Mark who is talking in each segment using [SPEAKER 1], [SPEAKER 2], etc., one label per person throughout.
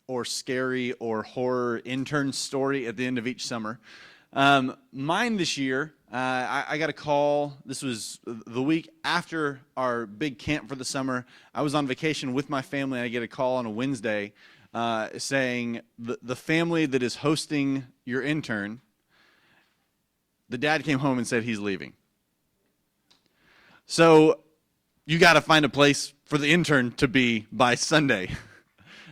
[SPEAKER 1] or scary or horror intern story at the end of each summer. Mine this year, I got a call. This was the week after our big camp for the summer. I was on vacation with my family, and I get a call on a Wednesday saying the family that is hosting your intern, the dad came home and said he's leaving. So you got to find a place for the intern to be by Sunday.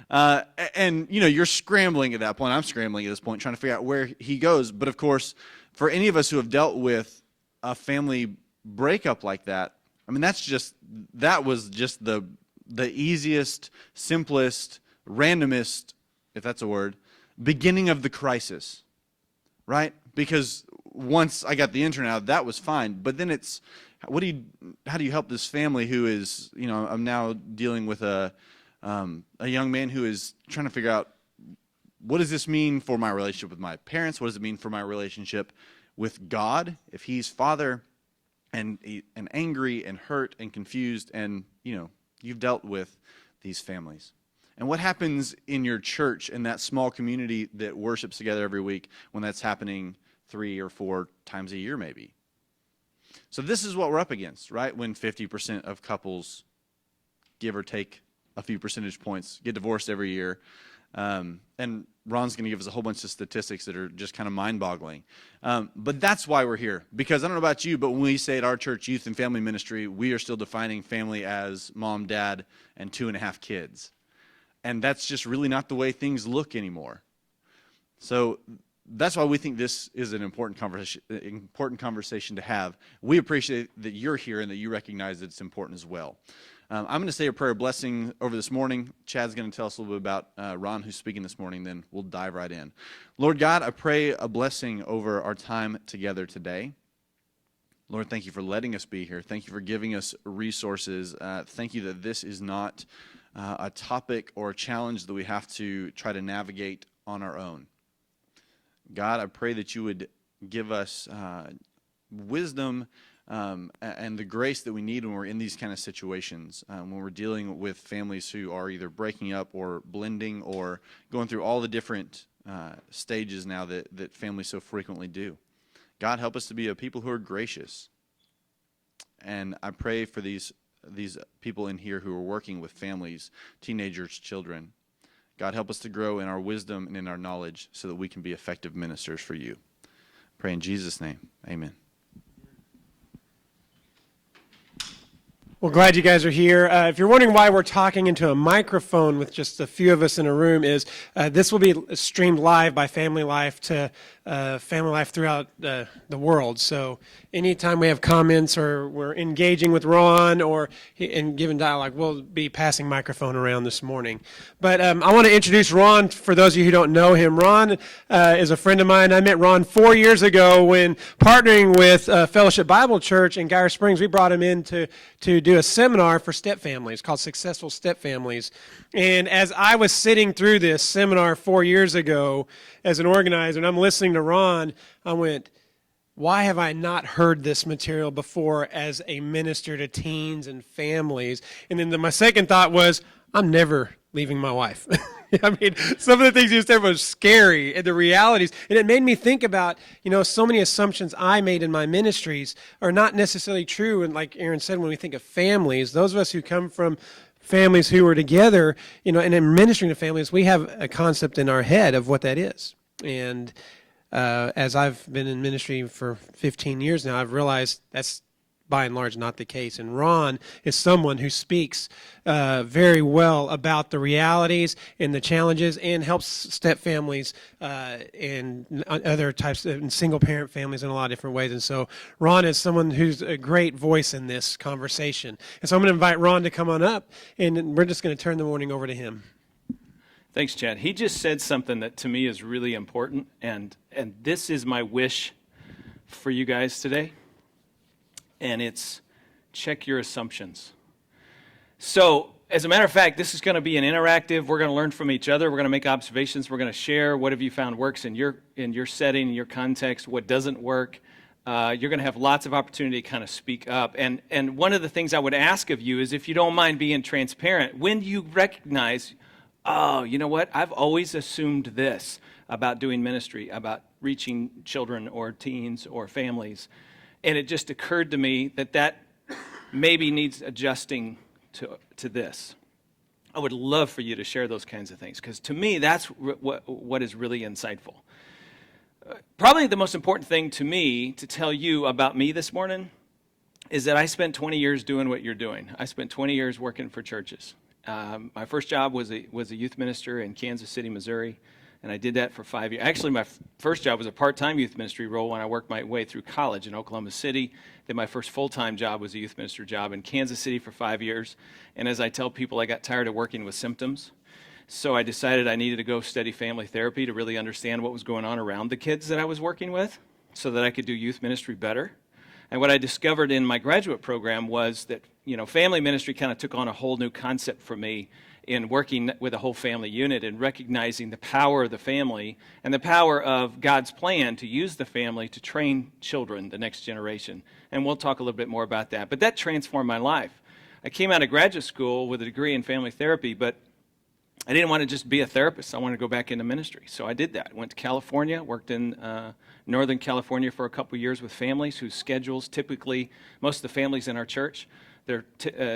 [SPEAKER 1] And, you know, you're scrambling at that point. I'm scrambling at this point, trying to figure out where he goes. But, of course, for any of us who have dealt with a family breakup like that, I mean, that was just the easiest, simplest, randomest, if that's a word, beginning of the crisis, right? Because once I got the intern out, that was fine. But then it's, how do you help this family who is, you know, I'm now dealing with a young man who is trying to figure out, what does this mean for my relationship with my parents? What does it mean for my relationship with God? If he's father and angry and hurt and confused, and, you know, you've dealt with these families. And what happens in your church, in that small community that worships together every week, when that's happening 3 or 4 times a year maybe? So this is what we're up against, right? When 50% of couples, give or take a few percentage points, get divorced every year. And Ron's going to give us a whole bunch of statistics that are just kind of mind-boggling. But that's why we're here. Because I don't know about you, but when we say at our church, youth and family ministry, we are still defining family as mom, dad, and 2.5 kids. And that's just really not the way things look anymore. So that's why we think this is an important conversation to have. We appreciate that you're here and that you recognize that it's important as well. I'm going to say a prayer of blessing over this morning. Chad's going to tell us a little bit about Ron, who's speaking this morning, then we'll dive right in. Lord God, I pray a blessing over our time together today. Lord, thank you for letting us be here. Thank you for giving us resources. Thank you that this is not a topic or a challenge that we have to try to navigate on our own. God, I pray that you would give us wisdom and the grace that we need when we're in these kind of situations, when we're dealing with families who are either breaking up or blending or going through all the different stages now that families so frequently do. God, help us to be a people who are gracious. And I pray for these people in here who are working with families, teenagers, children. God, help us to grow in our wisdom and in our knowledge so that we can be effective ministers for you. Pray in Jesus' name. Amen.
[SPEAKER 2] Well, glad you guys are here. If you're wondering why we're talking into a microphone with just a few of us in a room, is this will be streamed live by FamilyLife to FamilyLife throughout the world. So anytime we have comments or we're engaging with Ron or in given dialogue, we'll be passing microphone around this morning. But I want to introduce Ron for those of you who don't know him. Ron is a friend of mine. I met Ron 4 years ago when partnering with Fellowship Bible Church in Geyer Springs. We brought him in to do a seminar for step families called Successful Step Families. And as I was sitting through this seminar 4 years ago as an organizer, and I'm listening to Ron, I went, why have I not heard this material before as a minister to teens and families? And then my second thought was, I'm never leaving my wife. I mean, some of the things you said were scary, and the realities, and it made me think about, you know, so many assumptions I made in my ministries are not necessarily true. And like Aaron said, when we think of families, those of us who come from families who are together, you know, and in ministering to families, we have a concept in our head of what that is. And as I've been in ministry for 15 years now, I've realized that's by and large not the case. And Ron is someone who speaks very well about the realities and the challenges and helps step families and other types of single parent families in a lot of different ways. And so Ron is someone who's a great voice in this conversation. And so I'm going to invite Ron to come on up, and we're just going to turn the morning over to him.
[SPEAKER 3] Thanks, Chad. He just said something that to me is really important, and this is my wish for you guys today. And it's check your assumptions. So, as a matter of fact, this is going to be an interactive. We're going to learn from each other. We're going to make observations. We're going to share what have you found works in your setting, in your context, what doesn't work. You're going to have lots of opportunity to kind of speak up. And one of the things I would ask of you is, if you don't mind being transparent, when you recognize, oh, you know what? I've always assumed this about doing ministry, about reaching children or teens or families. And it just occurred to me that maybe needs adjusting to this. I would love for you to share those kinds of things, because to me, that's what is really insightful. Probably the most important thing to me to tell you about me this morning is that I spent 20 years doing what you're doing. I spent 20 years working for churches. My first job was a youth minister in Kansas City, Missouri, and I did that for 5 years. Actually, my first job was a part-time youth ministry role when I worked my way through college in Oklahoma City. Then my first full-time job was a youth minister job in Kansas City for 5 years. And as I tell people, I got tired of working with symptoms. So I decided I needed to go study family therapy to really understand what was going on around the kids that I was working with so that I could do youth ministry better. And what I discovered in my graduate program was that, family ministry kind of took on a whole new concept for me in working with a whole family unit and recognizing the power of the family and the power of God's plan to use the family to train children, the next generation. And we'll talk a little bit more about that. But that transformed my life. I came out of graduate school with a degree in family therapy, but I didn't want to just be a therapist. I wanted to go back into ministry. So I did that. Went to California, worked in Northern California for a couple of years with families whose schedules typically, most of the families in our church, their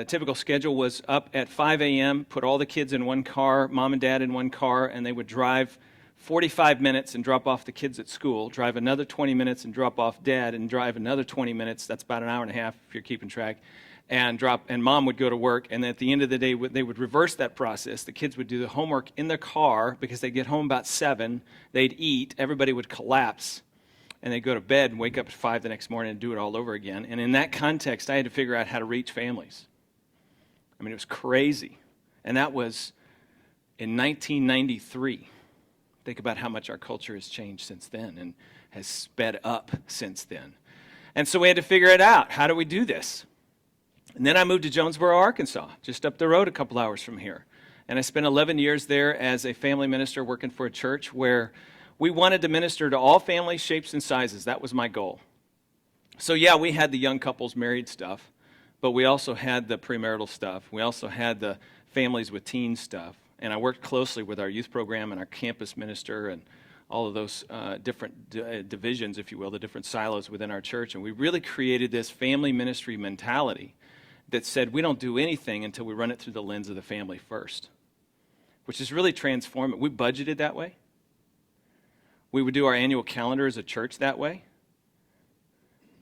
[SPEAKER 3] typical schedule was up at 5 a.m., put all the kids in one car, mom and dad in one car, and they would drive 45 minutes and drop off the kids at school, drive another 20 minutes and drop off dad, and drive another 20 minutes, that's about an hour and a half if you're keeping track, and mom would go to work, and at the end of the day, they would reverse that process. The kids would do the homework in their car because they'd get home about 7, they'd eat, everybody would collapse, and they'd go to bed and wake up at 5 the next morning and do it all over again. And in that context, I had to figure out how to reach families. I mean, it was crazy. And that was in 1993. Think about how much our culture has changed since then and has sped up since then. And so we had to figure it out. How do we do this? And then I moved to Jonesboro, Arkansas, just up the road a couple hours from here. And I spent 11 years there as a family minister working for a church where we wanted to minister to all families, shapes, and sizes. That was my goal. So yeah, we had the young couples married stuff, but we also had the premarital stuff. We also had the families with teens stuff. And I worked closely with our youth program and our campus minister and all of those different divisions, if you will, the different silos within our church. And we really created this family ministry mentality that said we don't do anything until we run it through the lens of the family first, which is really transformative. We budgeted that way. We would do our annual calendar as a church that way.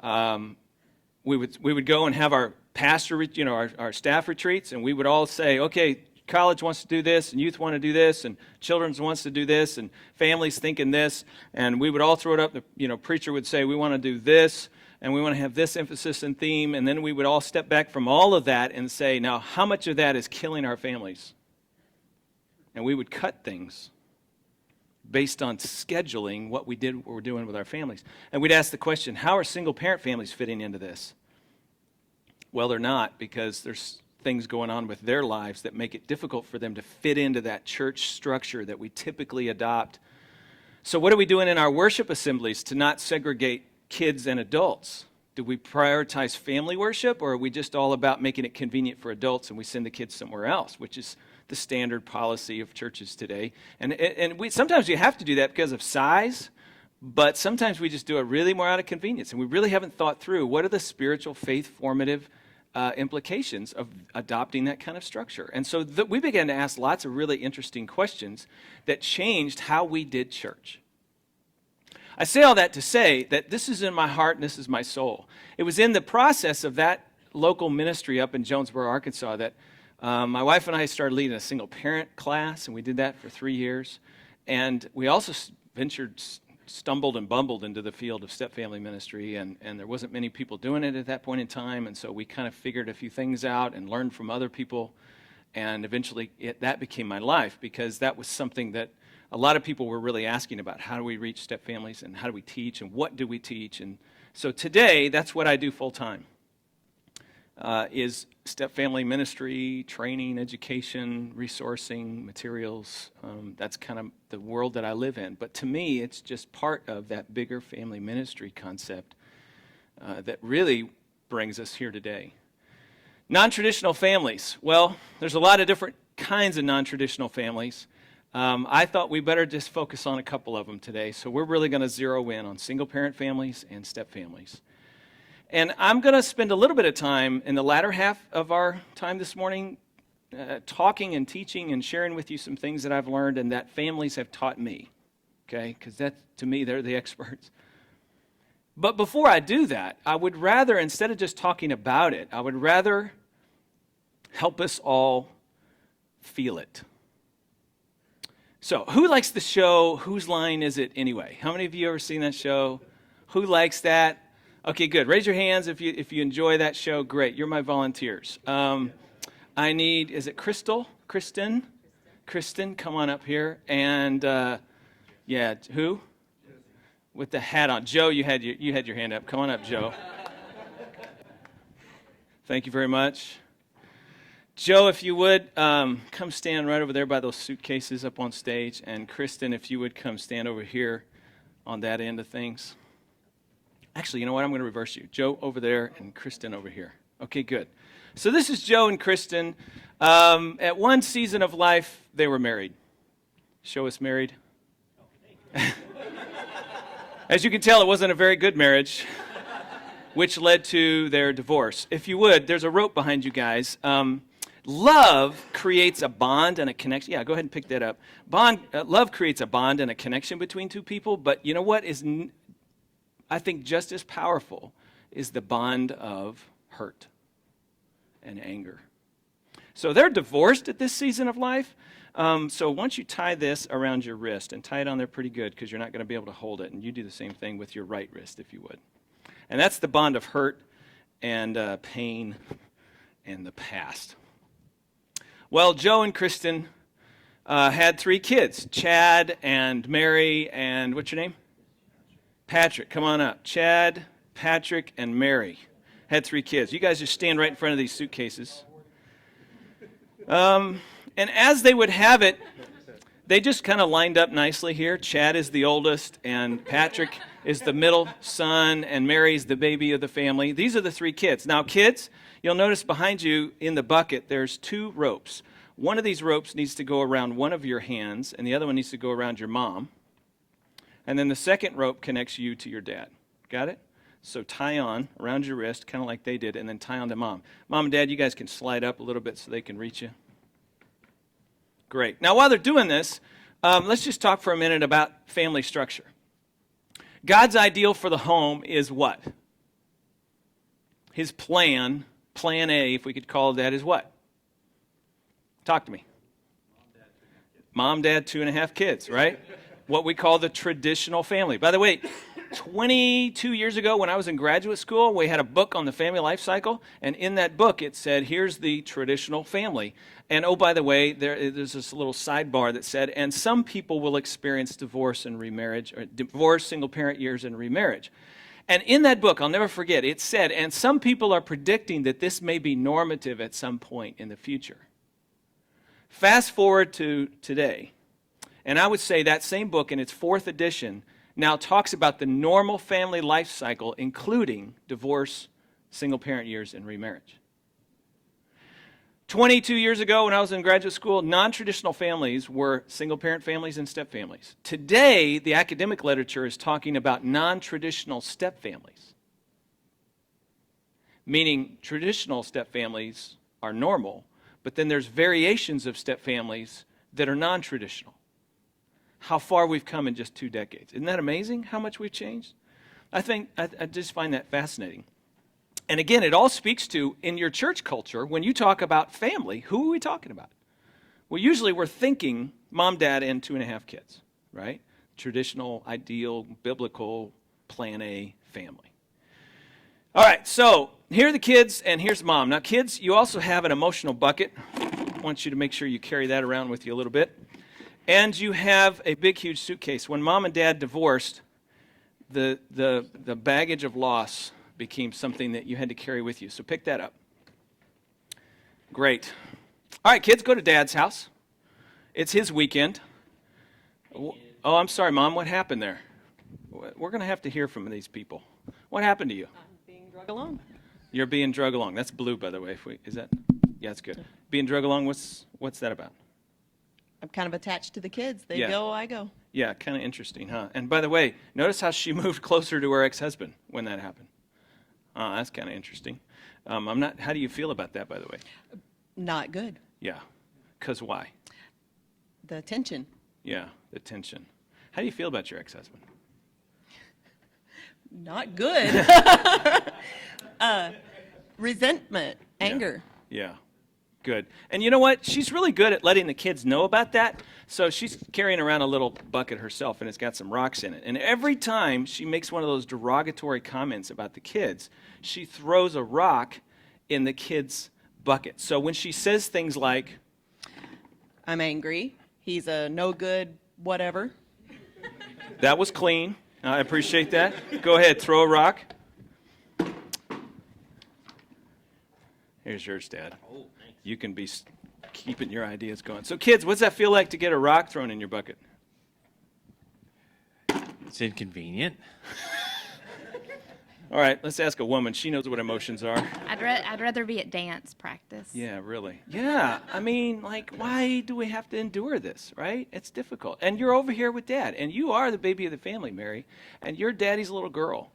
[SPEAKER 3] We would go and have our pastor, our staff retreats, and we would all say, okay, college wants to do this, and youth want to do this, and children's wants to do this, and families thinking this, and we would all throw it up. The preacher would say, we want to do this, and we want to have this emphasis and theme, and then we would all step back from all of that and say, now, how much of that is killing our families? And we would cut things based on scheduling what we're doing with our families. And we'd ask the question, how are single-parent families fitting into this? Well, they're not, because there's things going on with their lives that make it difficult for them to fit into that church structure that we typically adopt. So what are we doing in our worship assemblies to not segregate kids and adults? Do we prioritize family worship, or are we just all about making it convenient for adults and we send the kids somewhere else, which is the standard policy of churches today? And sometimes you have to do that because of size, but sometimes we just do it really more out of convenience, and we really haven't thought through what are the spiritual, faith-formative implications of adopting that kind of structure. And so we began to ask lots of really interesting questions that changed how we did church. I say all that to say that this is in my heart and this is my soul. It was in the process of that local ministry up in Jonesboro, Arkansas, that my wife and I started leading a single-parent class, and we did that for 3 years. And we also stumbled and bumbled into the field of step-family ministry, and there wasn't many people doing it at that point in time, and so we kind of figured a few things out and learned from other people, and eventually that became my life, because that was something that a lot of people were really asking about. How do we reach step-families, and how do we teach, and what do we teach? And so today, that's what I do full-time. Is step-family ministry, training, education, resourcing, materials. That's kind of the world that I live in. But to me, it's just part of that bigger family ministry concept that really brings us here today. Non-traditional families. Well, there's a lot of different kinds of non-traditional families. I thought we better just focus on a couple of them today. So we're really going to zero in on single-parent families and step families. And I'm going to spend a little bit of time in the latter half of our time this morning talking and teaching and sharing with you some things that I've learned and that families have taught me, okay? Because that, to me, they're the experts. But before I do that, I would rather, instead of just talking about it, I would rather help us all feel it. So, who likes the show Whose Line Is It Anyway? How many of you ever seen that show? Who likes that? Okay, good. Raise your hands if you enjoy that show. Great. You're my volunteers. I need, is it Crystal? Kristen, come on up here. And, yeah, who? With the hat on. Joe, you had your hand up. Come on up, Joe. Thank you very much. Joe, if you would, come stand right over there by those suitcases up on stage. And Kristen, if you would come stand over here on that end of things. Actually, you know what? I'm going to reverse you. Joe over there and Kristen over here. Okay, good. So this is Joe and Kristen. At one season of life, they were married. Show us married. As you can tell, it wasn't a very good marriage, which led to their divorce. If you would, there's a rope behind you guys. Love creates a bond and a connection. Yeah, go ahead and pick that up. Love creates a bond and a connection between two people, but you know what is, I think, just as powerful is the bond of hurt and anger. So they're divorced at this season of life. So once you tie this around your wrist and tie it on there pretty good because you're not going to be able to hold it, and you do the same thing with your right wrist if you would. And that's the bond of hurt and pain and the past. Well, Joe and Kristen had 3 kids, Chad and Mary and what's your name? Patrick. Come on up. Chad, Patrick, and Mary had 3 kids. You guys just stand right in front of these suitcases. And as they would have it, they just kind of lined up nicely here. Chad is the oldest, and Patrick is the middle son, and Mary's the baby of the family. These are the 3 kids. Now, kids, you'll notice behind you in the bucket, there's 2 ropes. One of these ropes needs to go around one of your hands, and the other one needs to go around your mom. And then the second rope connects you to your dad. Got it? So tie on around your wrist, kind of like they did, and then tie on to mom. Mom and dad, you guys can slide up a little bit so they can reach you. Great. Now, while they're doing this, let's just talk for a minute about family structure. God's ideal for the home is what? His plan A, if we could call it that, is what? Talk to me. Mom, dad, 2.5 kids, right? What we call the traditional family. By the way, 22 years ago when I was in graduate school, we had a book on the family life cycle, and in that book it said, here's the traditional family. And oh, by the way, there's this little sidebar that said, and some people will experience divorce and remarriage, or divorce, single-parent years, and remarriage. And in that book, I'll never forget, it said, and some people are predicting that this may be normative at some point in the future. Fast forward to today, and I would say that same book in its 4th edition now talks about the normal family life cycle, including divorce, single-parent years, and remarriage. 22 years ago when I was in graduate school, non-traditional families were single-parent families and step-families. Today, the academic literature is talking about non-traditional step-families, meaning traditional step-families are normal, but then there's variations of step-families that are non-traditional. How far we've come in just 2 decades. Isn't that amazing how much we've changed? I just find that fascinating. And again, it all speaks to, in your church culture, when you talk about family, who are we talking about? Well, usually we're thinking mom, dad, and 2.5 kids, right? Traditional, ideal, biblical, plan A family. All right, so here are the kids, and here's mom. Now, kids, you also have an emotional bucket. I want you to make sure you carry that around with you a little bit. And you have a big, huge suitcase. When mom and dad divorced, the baggage of loss became something that you had to carry with you. So pick that up. Great. All right, kids, go to dad's house. It's his weekend. Oh, I'm sorry, Mom. What happened there? We're going to have to hear from these people. What happened to you?
[SPEAKER 4] I'm being drug along.
[SPEAKER 3] You're being drug along. That's blue, by the way. Is that? Yeah, that's good. being drug along, what's that about?
[SPEAKER 4] I'm kind of attached to the kids. They
[SPEAKER 3] Yeah.
[SPEAKER 4] go, I go.
[SPEAKER 3] Yeah, kind of interesting, huh? And by the way, notice how she moved closer to her ex-husband when that happened. That's kind of interesting. How do you feel about that, by the way?
[SPEAKER 4] Not good.
[SPEAKER 3] Yeah. 'Cause why?
[SPEAKER 4] The tension.
[SPEAKER 3] Yeah, the tension. How do you feel about your ex-husband?
[SPEAKER 4] Not good. Resentment, anger.
[SPEAKER 3] Yeah. Good. And you know what? She's really good at letting the kids know about that. So she's carrying around a little bucket herself, and it's got some rocks in it. And every time she makes one of those derogatory comments about the kids, she throws a rock in the kids' bucket. So when she says things like,
[SPEAKER 4] I'm angry. He's a no good whatever.
[SPEAKER 3] that was clean. I appreciate that. Go ahead, throw a rock. Here's yours, Dad. You can be keeping your ideas going. So kids, what's that feel like to get a rock thrown in your bucket?
[SPEAKER 5] It's inconvenient.
[SPEAKER 3] All right, let's ask a woman. She knows what emotions are.
[SPEAKER 6] I'd rather be at dance practice.
[SPEAKER 3] Yeah, really. Yeah, I mean, like, why do we have to endure this, right? It's difficult. And you're over here with Dad, and you are the baby of the family, Mary, and you're Daddy's little girl.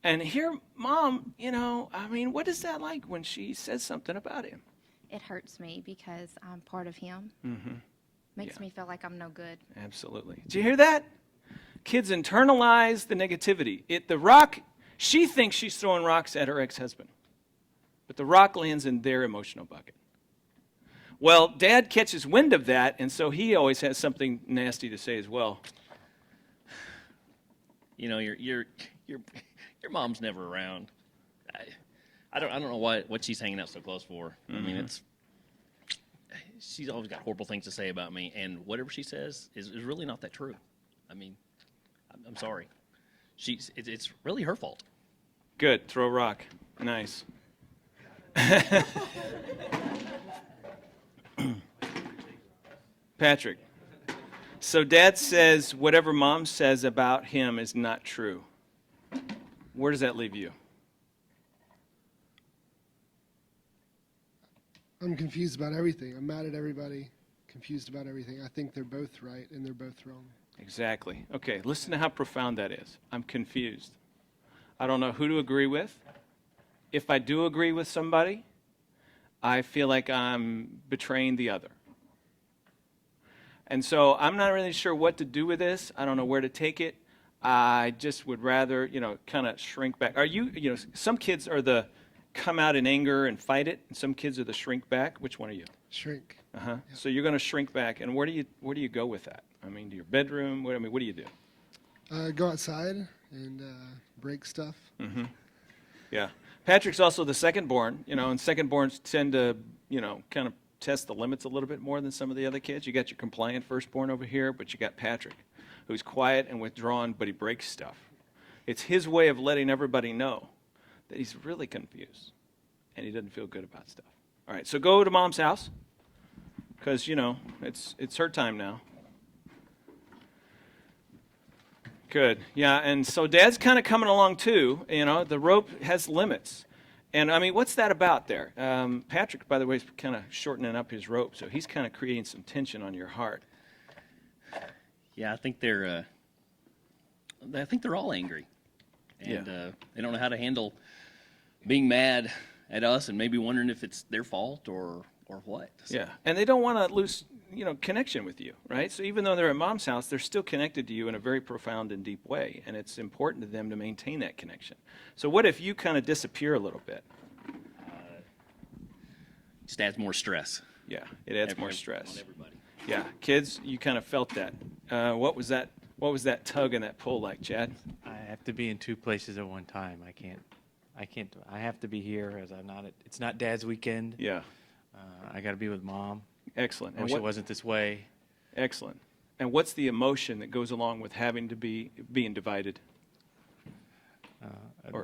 [SPEAKER 3] And here, Mom, I mean, what is that like when she says something about him?
[SPEAKER 6] It hurts me because I'm part of him.
[SPEAKER 3] Mm-hmm.
[SPEAKER 6] Makes
[SPEAKER 3] Yeah.
[SPEAKER 6] me feel like I'm no good.
[SPEAKER 3] Absolutely. Did you hear that? Kids internalize the negativity. The rock, she thinks she's throwing rocks at her ex-husband, but the rock lands in their emotional bucket. Well, Dad catches wind of that, and so he always has something nasty to say as well.
[SPEAKER 5] You know, your mom's never around. I don't know what she's hanging out so close for. I mean, she's always got horrible things to say about me, and whatever she says is really not that true. I mean, I'm sorry. It's really her fault.
[SPEAKER 3] Good. Throw a rock. Nice. Patrick. So Dad says whatever Mom says about him is not true. Where does that leave you?
[SPEAKER 7] I'm confused about everything. I'm mad at everybody, confused about everything. I think they're both right and they're both wrong.
[SPEAKER 3] Exactly. Okay, listen to how profound that is. I'm confused. I don't know who to agree with. If I do agree with somebody, I feel like I'm betraying the other. And so I'm not really sure what to do with this. I don't know where to take it. I just would rather, kind of shrink back. Are you, some kids are the come out in anger and fight it, and some kids are the shrink back. Which one are you?
[SPEAKER 7] Shrink.
[SPEAKER 3] Uh-huh. Yep. So you're going to shrink back, and where do you go with that? I mean, to your bedroom? What do you do?
[SPEAKER 7] Go outside and break stuff.
[SPEAKER 3] Mm-hmm. Yeah. Patrick's also the second born, and second borns tend to, kind of test the limits a little bit more than some of the other kids. You got your compliant firstborn over here, but you got Patrick, who's quiet and withdrawn, but he breaks stuff. It's his way of letting everybody know that he's really confused and he doesn't feel good about stuff. All right, so go to Mom's house because, it's her time now. Good. Yeah, and so Dad's kind of coming along too. The rope has limits. And, I mean, what's that about there? Patrick, by the way, is kind of shortening up his rope, so he's kind of creating some tension on your heart.
[SPEAKER 5] Yeah, I think they're all angry, and they don't know how to handle being mad at us, and maybe wondering if it's their fault or what. So.
[SPEAKER 3] Yeah, and they don't want to lose, connection with you, right? So even though they're at Mom's house, they're still connected to you in a very profound and deep way, and it's important to them to maintain that connection. So what if you kind of disappear a little bit?
[SPEAKER 5] Just adds more stress.
[SPEAKER 3] Yeah, it adds more stress.
[SPEAKER 5] On everybody.
[SPEAKER 3] Yeah, kids, you kind of felt that. What was that? What was that tug and that pull like, Chad?
[SPEAKER 8] I have to be in two places at one time. I can't. I have to be here as I'm not. It's not Dad's weekend.
[SPEAKER 3] Yeah.
[SPEAKER 8] I got to be with Mom.
[SPEAKER 3] Excellent.
[SPEAKER 8] I wish it wasn't this way.
[SPEAKER 3] Excellent. And what's the emotion that goes along with having to being divided?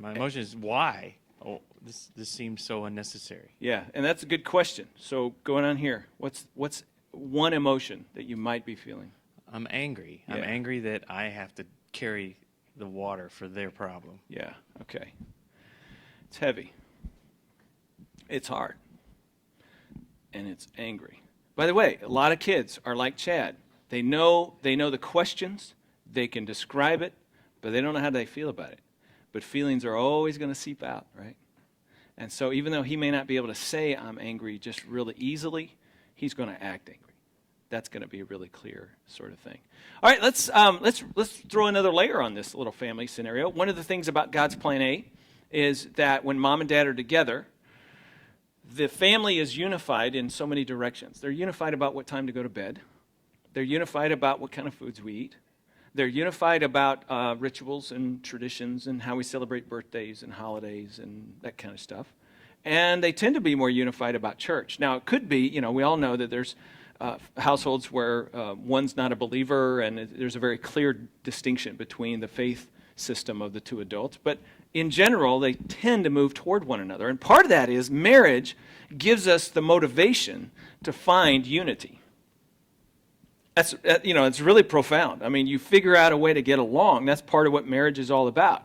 [SPEAKER 8] My emotion is why. Oh, this seems so unnecessary.
[SPEAKER 3] Yeah, and that's a good question. So going on here, what's one emotion that you might be feeling?
[SPEAKER 8] I'm angry.
[SPEAKER 3] Yeah.
[SPEAKER 8] I'm angry that I have to carry the water for their problem.
[SPEAKER 3] Yeah. Okay. It's heavy. It's hard. and it's angry. By the way, a lot of kids are like Chad. They know the questions, they can describe it, but they don't know how they feel about it. But feelings are always going to seep out, right? And so even though he may not be able to say I'm angry just really easily, he's going to act angry. That's going to be a really clear sort of thing. All right, let's throw another layer on this little family scenario. One of the things about God's plan A is that when mom and dad are together, the family is unified in so many directions. They're unified about what time to go to bed. They're unified about what kind of foods we eat. They're unified about rituals and traditions and how we celebrate birthdays and holidays and that kind of stuff. And they tend to be more unified about church. Now, it could be, we all know that there's households where one's not a believer, and there's a very clear distinction between the faith system of the two adults. But in general, they tend to move toward one another. And part of that is marriage gives us the motivation to find unity. That's, it's really profound. I mean, you figure out a way to get along. That's part of what marriage is all about.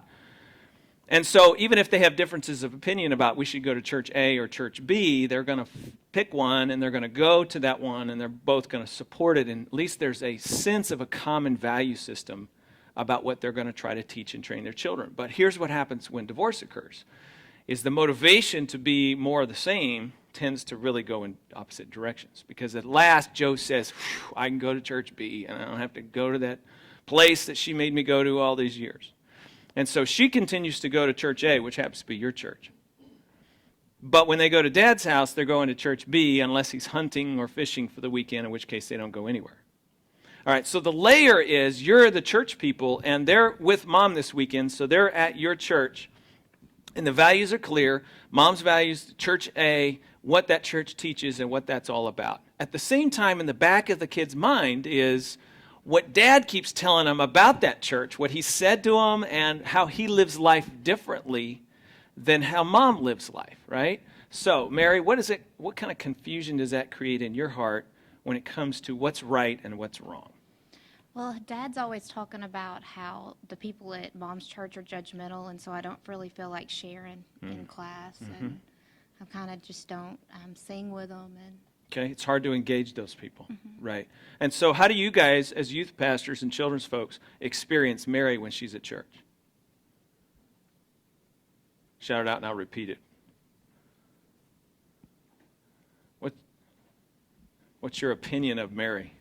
[SPEAKER 3] And so even if they have differences of opinion about we should go to church A or church B, they're going to pick one, and they're going to go to that one, and they're both going to support it. And at least there's a sense of a common value system about what they're going to try to teach and train their children. But here's what happens when divorce occurs, is the motivation to be more of the same tends to really go in opposite directions. Because at last, Joe says, I can go to church B, and I don't have to go to that place that she made me go to all these years. And so she continues to go to church A, which happens to be your church. But when they go to Dad's house, they're going to church B unless he's hunting or fishing for the weekend, in which case they don't go anywhere. All right, so the layer is you're the church people, and they're with Mom this weekend, so they're at your church. And the values are clear. Mom's values, church A, what that church teaches, and what that's all about. At the same time, in the back of the kid's mind is what Dad keeps telling them about that church, what he said to them, and how he lives life differently than how Mom lives life, right? So, Mary, what kind of confusion does that create in your heart when it comes to what's right and what's wrong?
[SPEAKER 6] Well, Dad's always talking about how the people at Mom's church are judgmental, and so I don't really feel like sharing in class, and I kind of just don't sing with them. And
[SPEAKER 3] okay, it's hard to engage those people, right? And so how do you guys, as youth pastors and children's folks, experience Mary when she's at church? Shout it out and I'll repeat it. What's your opinion of Mary?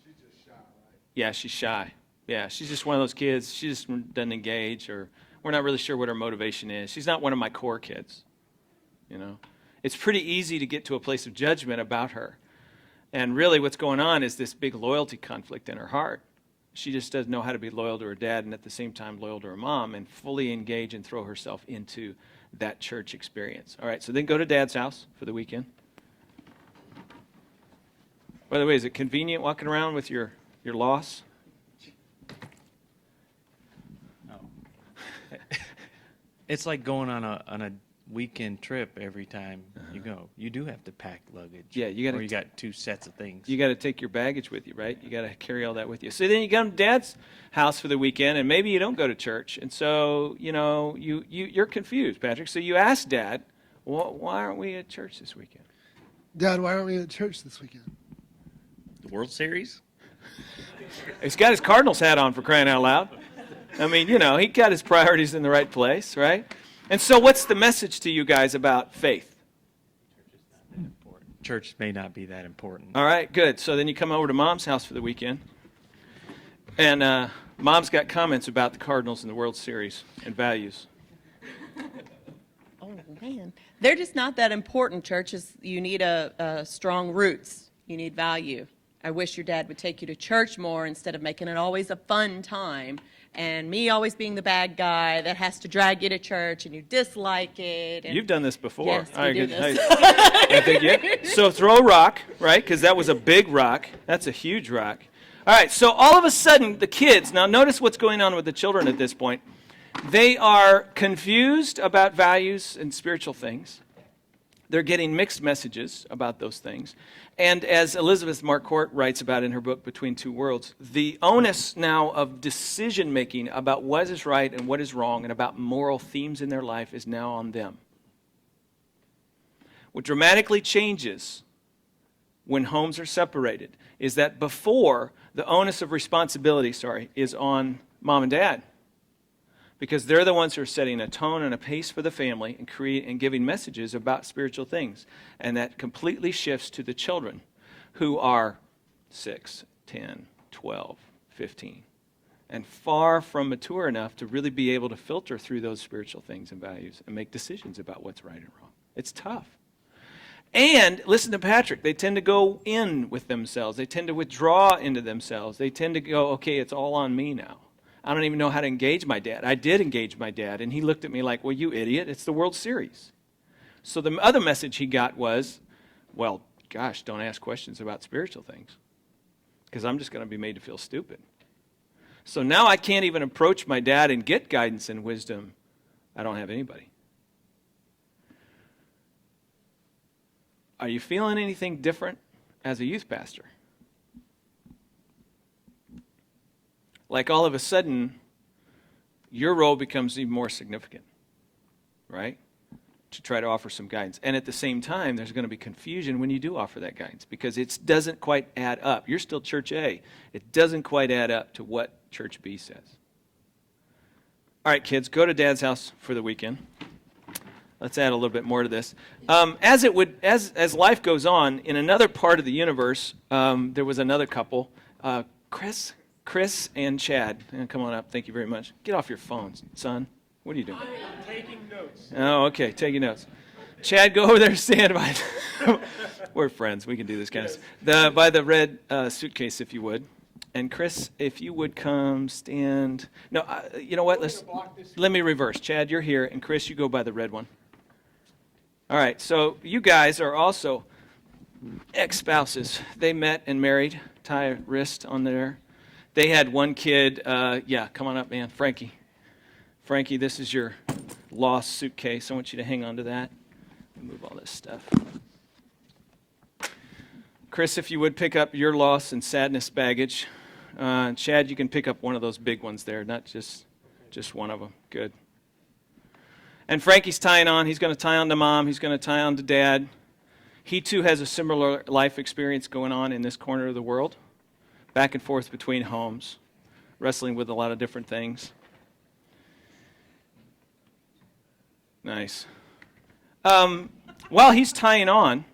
[SPEAKER 7] She's just shy, right?
[SPEAKER 3] Yeah, she's shy. Yeah, she's just one of those kids. She just doesn't engage, or we're not really sure what her motivation is. She's not one of my core kids, It's pretty easy to get to a place of judgment about her. And really what's going on is this big loyalty conflict in her heart. She just doesn't know how to be loyal to her dad and at the same time loyal to her mom and fully engage and throw herself into that church experience. All right, so then go to Dad's house for the weekend. By the way, is it convenient walking around with your loss?
[SPEAKER 8] No. It's like going on a weekend trip every time you go. You do have to pack luggage.
[SPEAKER 3] Yeah, you
[SPEAKER 8] got two sets of things.
[SPEAKER 3] You got to take your baggage with you, right? You got to carry all that with you. So then you come to Dad's house for the weekend, and maybe you don't go to church, and so you're confused, Patrick. So you ask Dad, why aren't we at church this weekend?
[SPEAKER 7] Dad, why aren't we at church this weekend?
[SPEAKER 5] The World Series?
[SPEAKER 3] He's got his Cardinals hat on, for crying out loud. I mean, he got his priorities in the right place, right? And so what's the message to you guys about faith?
[SPEAKER 8] Church may not be that important.
[SPEAKER 3] All right, good. So then you come over to Mom's house for the weekend. And Mom's got comments about the Cardinals and the World Series and values.
[SPEAKER 4] Oh, man. They're just not that important, churches. You need a strong roots. You need value. I wish your dad would take you to church more instead of making it always a fun time. And me always being the bad guy that has to drag you to church and you dislike it. And
[SPEAKER 3] You've done this before.
[SPEAKER 4] Yes,
[SPEAKER 3] All right,
[SPEAKER 4] we do
[SPEAKER 3] good.
[SPEAKER 4] this.
[SPEAKER 3] I think, yeah. So throw a rock, right? Because that was a big rock. That's a huge rock. All right, so all of a sudden, the kids, now notice what's going on with the children at this point. They are confused about values and spiritual things. They're getting mixed messages about those things. And as Elizabeth Marquardt writes about in her book, Between Two Worlds, the onus now of decision-making about what is right and what is wrong and about moral themes in their life is now on them. what dramatically changes when homes are separated is that before, the onus of responsibility, is on mom and dad. Because they're the ones who are setting a tone and a pace for the family and giving messages about spiritual things. And that completely shifts to the children who are 6, 10, 12, 15, and far from mature enough to really be able to filter through those spiritual things and values and make decisions about what's right and wrong. It's tough. And listen to Patrick, they tend to go in with themselves. They tend to withdraw into themselves. They tend to go, okay, it's all on me now. I don't even know how to engage my dad. I did engage my dad, and he looked at me like, well, you idiot, it's the World Series. So the other message he got was, well, gosh, don't ask questions about spiritual things, because I'm just going to be made to feel stupid. So now I can't even approach my dad and get guidance and wisdom. I don't have anybody. Are you feeling anything different as a youth pastor? Like all of a sudden, your role becomes even more significant, right? To try to offer some guidance. And at the same time, there's going to be confusion when you do offer that guidance because it doesn't quite add up. You're still Church A. It doesn't quite add up to what Church B says. All right, kids, go to Dad's house for the weekend. Let's add a little bit more to this. As life goes on, in another part of the universe, there was another couple, Chris and Chad. Come on up. Thank you very much. Get off your phones, son. What are you doing?
[SPEAKER 2] I'm taking notes.
[SPEAKER 3] Oh, okay. Taking notes. Chad, go over there and stand by. We're friends. We can do this kind of stuff. By the red suitcase, if you would. And Chris, if you would come stand. No, you know what? Let me reverse. Chad, you're here, and Chris, you go by the red one. All right. So you guys are also ex-spouses. They met and married. Tie a wrist on there. They had one kid. Come on up, man. Frankie, this is your lost suitcase. I want you to hang on to that. Move all this stuff. Chris, if you would pick up your loss and sadness baggage. Chad, you can pick up one of those big ones there, not just one of them. Good. And Frankie's tying on. He's going to tie on to Mom. He's going to tie on to Dad. He, too, has a similar life experience going on in this corner of the world. Back and forth between homes, wrestling with a lot of different things. Nice. While he's tying on,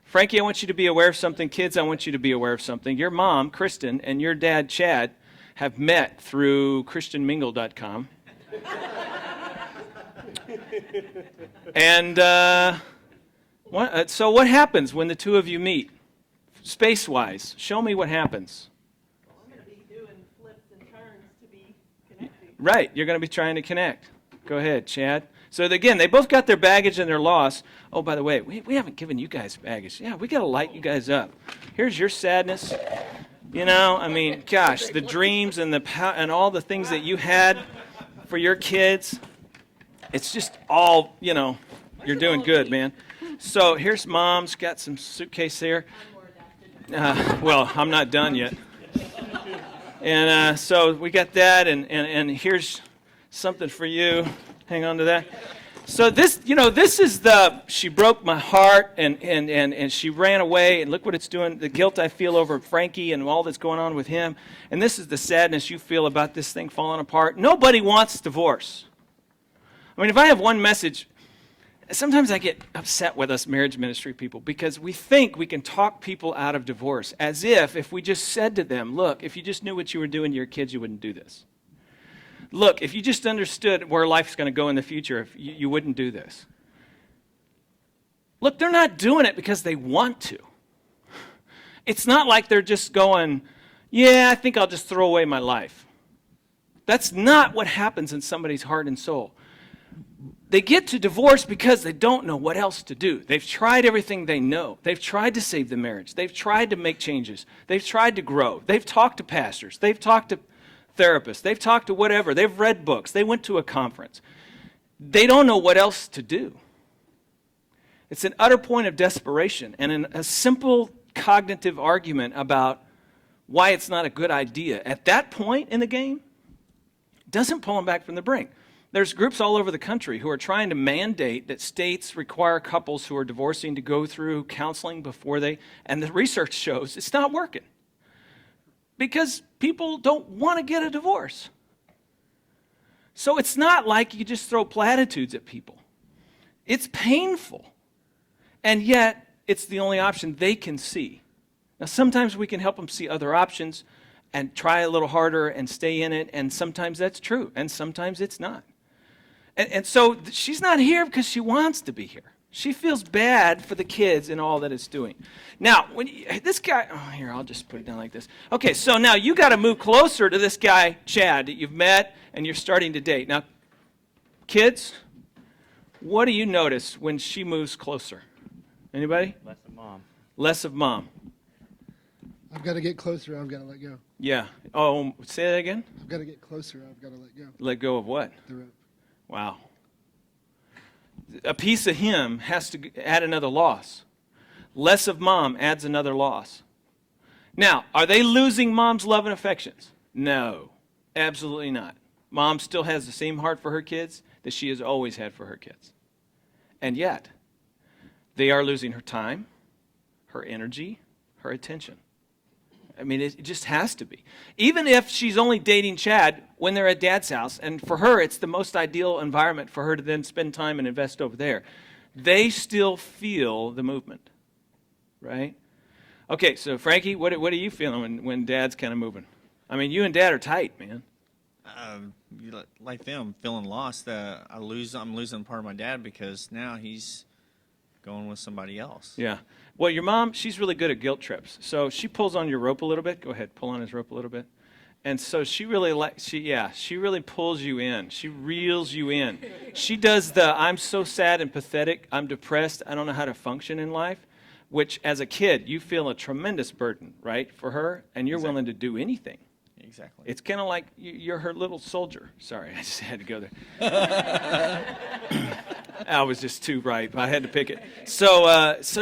[SPEAKER 3] Frankie, I want you to be aware of something. Kids, I want you to be aware of something. Your mom, Kristen, and your dad, Chad, have met through ChristianMingle.com. And so what happens when the two of you meet? Space-wise, show me what happens.
[SPEAKER 4] I'm going to be doing flips and turns to be connecting.
[SPEAKER 3] Right, you're going to be trying to connect. Go ahead, Chad. So again, they both got their baggage and their loss. Oh, by the way, we haven't given you guys baggage. Yeah, we got to light you guys up. Here's your sadness. You know, I mean, gosh, the dreams and and all the things that you had for your kids. It's just all, you're doing good, man. So here's Mom's got some suitcase here. Well, I'm not done yet. And so we got that, and here's something for you. Hang on to that. So this is she broke my heart, and she ran away, and look what it's doing, the guilt I feel over Frankie and all that's going on with him. And this is the sadness you feel about this thing falling apart. Nobody wants divorce. I mean, if I have one message, sometimes I get upset with us marriage ministry people because we think we can talk people out of divorce as if we just said to them, look, if you just knew what you were doing to your kids, you wouldn't do this. Look, if you just understood where life's going to go in the future, you wouldn't do this. Look, they're not doing it because they want to. It's not like they're just going, yeah, I think I'll just throw away my life. That's not what happens in somebody's heart and soul. They get to divorce because they don't know what else to do. They've tried everything they know. They've tried to save the marriage. They've tried to make changes. They've tried to grow. They've talked to pastors. They've talked to therapists. They've talked to whatever. They've read books. They went to a conference. They don't know what else to do. It's an utter point of desperation and a simple cognitive argument about why it's not a good idea. At that point in the game, doesn't pull them back from the brink. There's groups all over the country who are trying to mandate that states require couples who are divorcing to go through counseling before they, and the research shows it's not working. Because people don't want to get a divorce. So it's not like you just throw platitudes at people. It's painful. And yet, it's the only option they can see. Now, sometimes we can help them see other options and try a little harder and stay in it, and sometimes that's true, and sometimes it's not. And so she's not here because she wants to be here. She feels bad for the kids and all that it's doing. Now, this guy, here, I'll just put it down like this. Okay, so now you got to move closer to this guy, Chad, that you've met and you're starting to date. Now, kids, what do you notice when she moves closer? Anybody?
[SPEAKER 8] Less of mom.
[SPEAKER 3] Less of mom.
[SPEAKER 7] I've got to get closer. I've got to let go.
[SPEAKER 3] Yeah. Oh, say that again?
[SPEAKER 7] I've got to get closer. I've got to let go.
[SPEAKER 3] Let go of what?
[SPEAKER 7] The rope.
[SPEAKER 3] Wow. A piece of him has to add another loss. Less of mom adds another loss. Now, are they losing mom's love and affections? No, absolutely not. Mom still has the same heart for her kids that she has always had for her kids. And yet, they are losing her time, her energy, her attention. I mean, it just has to be. Even if she's only dating Chad when they're at Dad's house, and for her, it's the most ideal environment for her to then spend time and invest over there, they still feel the movement, right? Okay, so Frankie, what are you feeling when Dad's kind of moving? I mean, you and Dad are tight, man.
[SPEAKER 9] Like them, feeling lost. I'm losing part of my dad because now he's going with somebody else.
[SPEAKER 3] Yeah. Well, your mom, she's really good at guilt trips. So she pulls on your rope a little bit. Go ahead, pull on his rope a little bit. And so she really she really pulls you in. She reels you in. She does the I'm so sad and pathetic, I'm depressed, I don't know how to function in life, which as a kid, you feel a tremendous burden, right, for her, and you're willing to do anything.
[SPEAKER 9] Exactly.
[SPEAKER 3] It's kind of like you're her little soldier. Sorry, I just had to go there. I was just too right. I had to pick it. So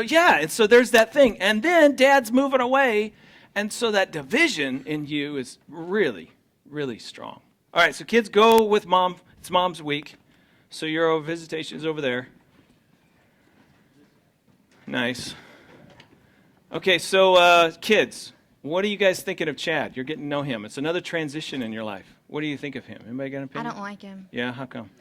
[SPEAKER 3] yeah, and so there's that thing. And then Dad's moving away, and so that division in you is really, really strong. All right, so kids, go with Mom. It's Mom's week. So your visitation is over there. Nice. Okay, so kids, what are you guys thinking of Chad? You're getting to know him. It's another transition in your life. What do you think of him? Anybody got an
[SPEAKER 6] I
[SPEAKER 3] opinion?
[SPEAKER 6] don't like him.
[SPEAKER 3] Yeah, how come?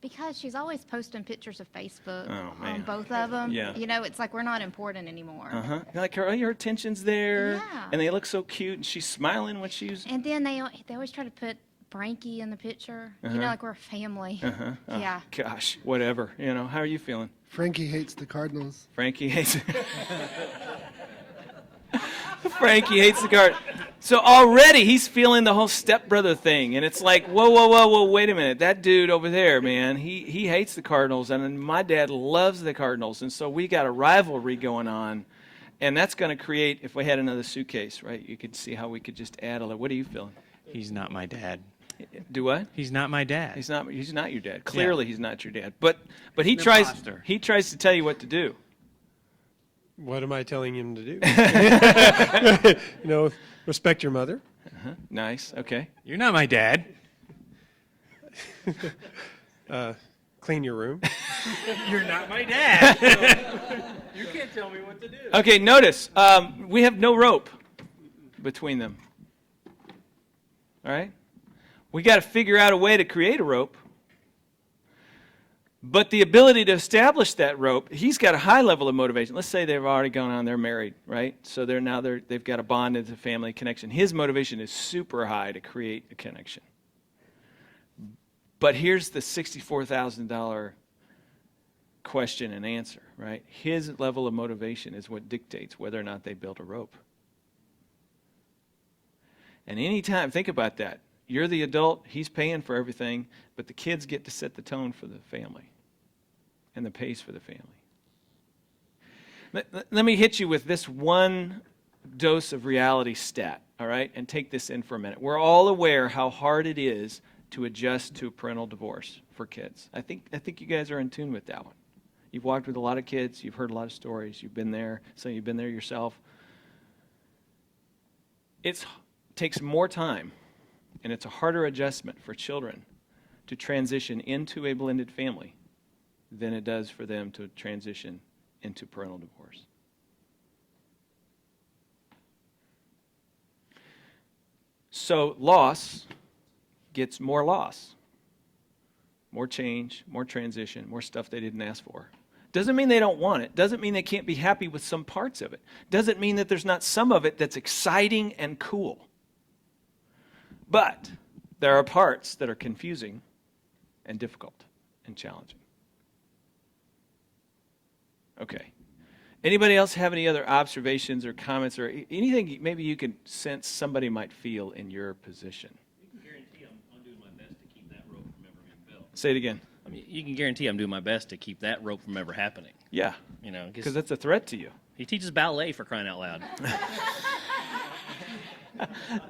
[SPEAKER 6] Because she's always posting pictures of Facebook
[SPEAKER 3] Oh, man.
[SPEAKER 6] on both of them.
[SPEAKER 3] Yeah.
[SPEAKER 6] You know, it's like we're not important anymore.
[SPEAKER 3] Uh-huh. Like her attention's there,
[SPEAKER 6] Yeah.
[SPEAKER 3] and they look so cute, and she's smiling when she's...
[SPEAKER 6] And then they always try to put Frankie in the picture. You know, like we're a family.
[SPEAKER 3] Uh-huh. Oh,
[SPEAKER 6] Yeah.
[SPEAKER 3] gosh, whatever. You know, how are you feeling?
[SPEAKER 7] Frankie hates the Cardinals.
[SPEAKER 3] Frankie hates... Frankie hates the guard. So already he's feeling the whole stepbrother thing, and it's like, whoa, wait a minute. That dude over there, man, he hates the Cardinals, and my dad loves the Cardinals, and so we got a rivalry going on, and that's going to create, if we had another suitcase, right, you could see how we could just add a little. What are you feeling?
[SPEAKER 8] He's not my dad.
[SPEAKER 3] Do what?
[SPEAKER 8] He's not my dad.
[SPEAKER 3] He's not your dad. Clearly he's not your dad. But he
[SPEAKER 8] An
[SPEAKER 3] tries
[SPEAKER 8] imposter.
[SPEAKER 3] he tries to tell you what to do.
[SPEAKER 2] What am I telling him to do? You know, respect your mother.
[SPEAKER 3] Nice. Okay.
[SPEAKER 8] You're not my dad.
[SPEAKER 2] Clean your room.
[SPEAKER 8] You're not my dad. You can't tell me what to do.
[SPEAKER 3] Okay, notice, we have no rope between them. All right? We got to figure out a way to create a rope. But the ability to establish that rope, he's got a high level of motivation. Let's say they've already gone on, they're married, right? So they've got a bond into family connection. His motivation is super high to create a connection. But here's the $64,000 question and answer, right? His level of motivation is what dictates whether or not they build a rope. And anytime, think about that. You're the adult, he's paying for everything, but the kids get to set the tone for the family and the pace for the family. Let me hit you with this one dose of reality stat, all right? And take this in for a minute. We're all aware how hard it is to adjust to a parental divorce for kids. I think you guys are in tune with that one. You've walked with a lot of kids, you've heard a lot of stories, you've been there, so you've been there yourself. It takes more time, and it's a harder adjustment for children to transition into a blended family than it does for them to transition into parental divorce. So loss gets more loss, more change, more transition, more stuff they didn't ask for. Doesn't mean they don't want it. Doesn't mean they can't be happy with some parts of it. Doesn't mean that there's not some of it that's exciting and cool. But there are parts that are confusing and difficult and challenging. Okay. Anybody else have any other observations or comments or anything maybe you can sense somebody might feel in your position?
[SPEAKER 5] You can guarantee I'm doing my best to keep that rope from ever being built.
[SPEAKER 3] Say it again.
[SPEAKER 5] I mean, you can guarantee I'm doing my best to keep that rope from ever happening.
[SPEAKER 3] Yeah.
[SPEAKER 5] You know,
[SPEAKER 3] Because that's a threat to you.
[SPEAKER 5] he teaches ballet, for crying out loud.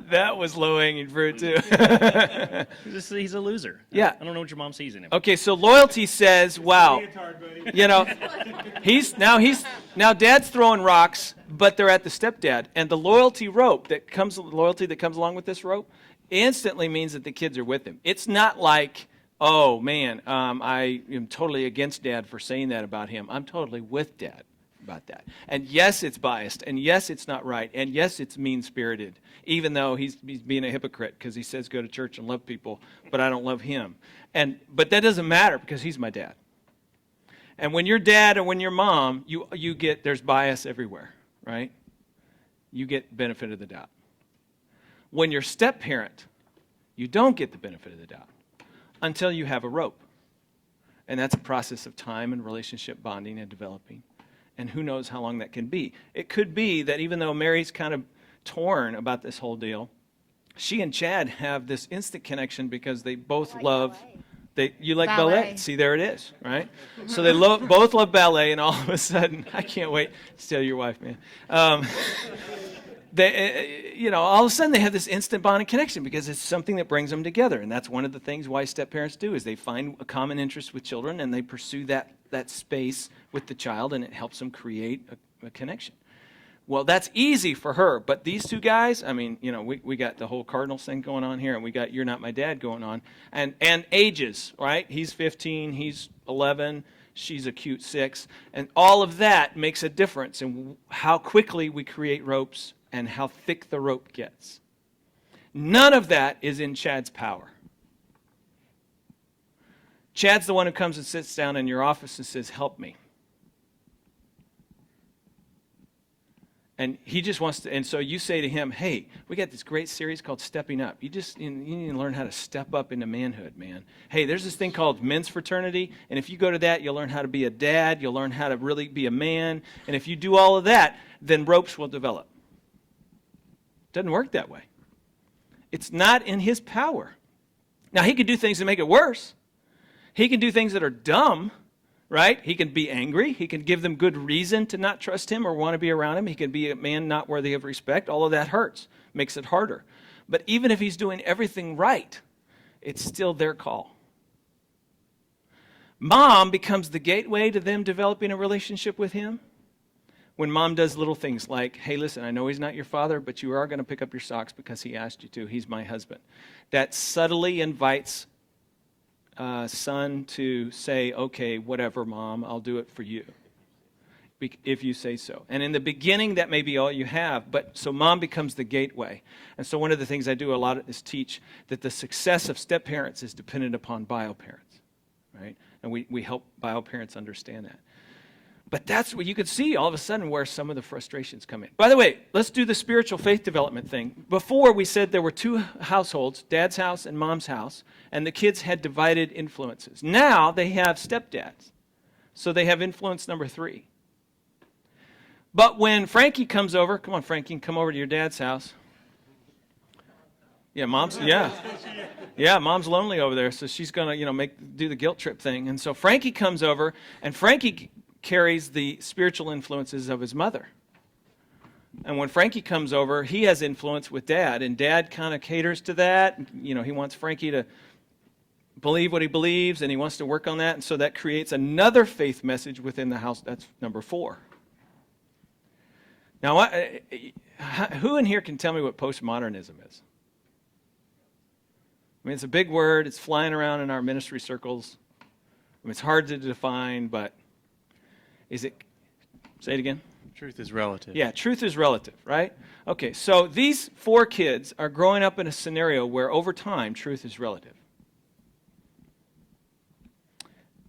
[SPEAKER 3] That was low-hanging fruit, too.
[SPEAKER 5] He's a loser.
[SPEAKER 3] Yeah.
[SPEAKER 5] I don't know what your mom sees in him.
[SPEAKER 3] Okay, so loyalty says, wow, you know, now dad's throwing rocks, but they're at the stepdad. And the loyalty that comes along with this rope instantly means that the kids are with him. It's not like, oh, man, I am totally against dad for saying that about him. I'm totally with dad about that. And yes, it's biased. And yes, it's not right. And yes, it's mean-spirited, even though he's being a hypocrite because he says go to church and love people, but I don't love him. But that doesn't matter because he's my dad. And when you're dad and when you're mom, you get, there's bias everywhere, right? You get benefit of the doubt. When you're step-parent, you don't get the benefit of the doubt until you have a rope. And that's a process of time and relationship bonding and developing. And who knows how long that can be. It could be that even though Mary's kind of torn about this whole deal, she and Chad have this instant connection because they both love you like ballet. See, there it is, right? So they both love ballet, and all of a sudden, I can't wait to tell your wife, man. All of a sudden they have this instant bonding connection because it's something that brings them together. And that's one of the things why step-parents do is they find a common interest with children and they pursue that space with the child, and it helps them create a connection. Well, that's easy for her, but these two guys, I mean, we got the whole Cardinals thing going on here, and we got You're Not My Dad going on, and ages, right? He's 15, he's 11, she's a cute 6, and all of that makes a difference in how quickly we create ropes and how thick the rope gets. None of that is in Chad's power. Chad's the one who comes and sits down in your office and says, help me. And he just wants to, and so you say to him, hey, we got this great series called Stepping Up. You need to learn how to step up into manhood, man. Hey, there's this thing called men's fraternity, and if you go to that, you'll learn how to be a dad, you'll learn how to really be a man, and if you do all of that, then ropes will develop. Doesn't work that way. It's not in his power. Now, he can do things to make it worse. He can do things that are dumb, right? He can be angry. He can give them good reason to not trust him or want to be around him. He can be a man not worthy of respect. All of that hurts, makes it harder. But even if he's doing everything right, it's still their call. Mom becomes the gateway to them developing a relationship with him. When mom does little things like, hey, listen, I know he's not your father, but you are going to pick up your socks because he asked you to. He's my husband. That subtly invites son to say, okay, whatever, Mom, I'll do it for you, if you say so. And in the beginning, that may be all you have, but so Mom becomes the gateway. And so one of the things I do a lot is teach that the success of step-parents is dependent upon bio-parents, right? And we help bio-parents understand that. But that's what you could see all of a sudden where some of the frustrations come in. By the way, let's do the spiritual faith development thing. Before, we said there were two households, Dad's house and Mom's house, and the kids had divided influences. Now they have stepdads, so they have influence number 3. But when Frankie comes over, come on, Frankie, come over to your dad's house. Yeah, Mom's lonely over there, so she's gonna, do the guilt trip thing. And so Frankie comes over, and Frankie carries the spiritual influences of his mother. And when Frankie comes over, he has influence with Dad, and Dad kind of caters to that. He wants Frankie to believe what he believes, and he wants to work on that, and so that creates another faith message within the house. That's number 4. Now, who in here can tell me what postmodernism is? mean, it's a big word. It's flying around in our ministry circles. I mean, it's hard to define, but is it, say it again?
[SPEAKER 8] Truth is relative.
[SPEAKER 3] Yeah, truth is relative, right? Okay, so these 4 kids are growing up in a scenario where over time, truth is relative.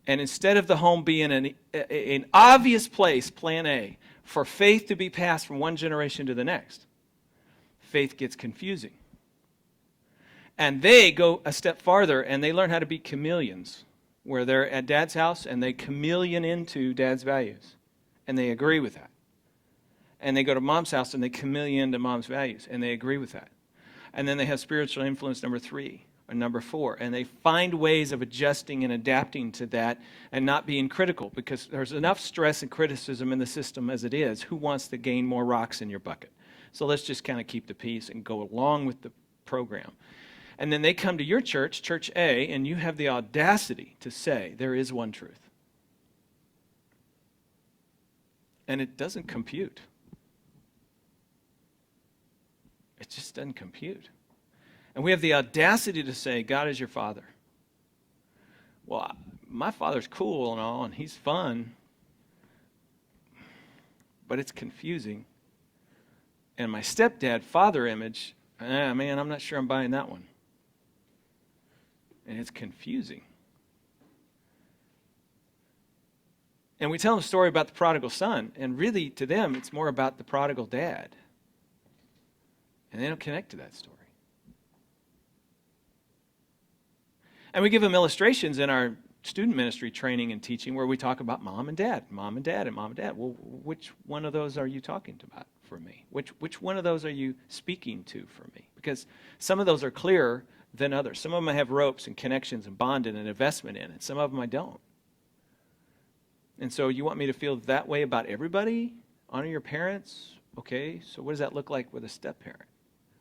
[SPEAKER 3] And instead of the home being an obvious place, plan A, for faith to be passed from one generation to the next, faith gets confusing. And they go a step farther and they learn how to be chameleons, where they're at dad's house and they chameleon into dad's values. And they agree with that. And they go to mom's house and they chameleon into mom's values and they agree with that. And then they have spiritual influence number 3 or number 4. And they find ways of adjusting and adapting to that and not being critical, because there's enough stress and criticism in the system as it is. Who wants to gain more rocks in your bucket? So let's just kind of keep the peace and go along with the program. And then they come to your church, Church A, and you have the audacity to say there is one truth. And it doesn't compute. It just doesn't compute. And we have the audacity to say, God is your father. Well, my father's cool and all, and he's fun, but it's confusing. And my stepdad, father image, man, I'm not sure I'm buying that one. And it's confusing. And we tell them a story about the prodigal son, and really to them it's more about the prodigal dad. And they don't connect to that story. And we give them illustrations in our student ministry training and teaching where we talk about mom and dad, and mom and dad. Well, which one of those are you talking about for me? Which one of those are you speaking to for me? Because some of those are clearer than others. Some of them I have ropes and connections and bonding and investment in, and some of them I don't. And so you want me to feel that way about everybody? Honor your parents? Okay, so what does that look like with a step-parent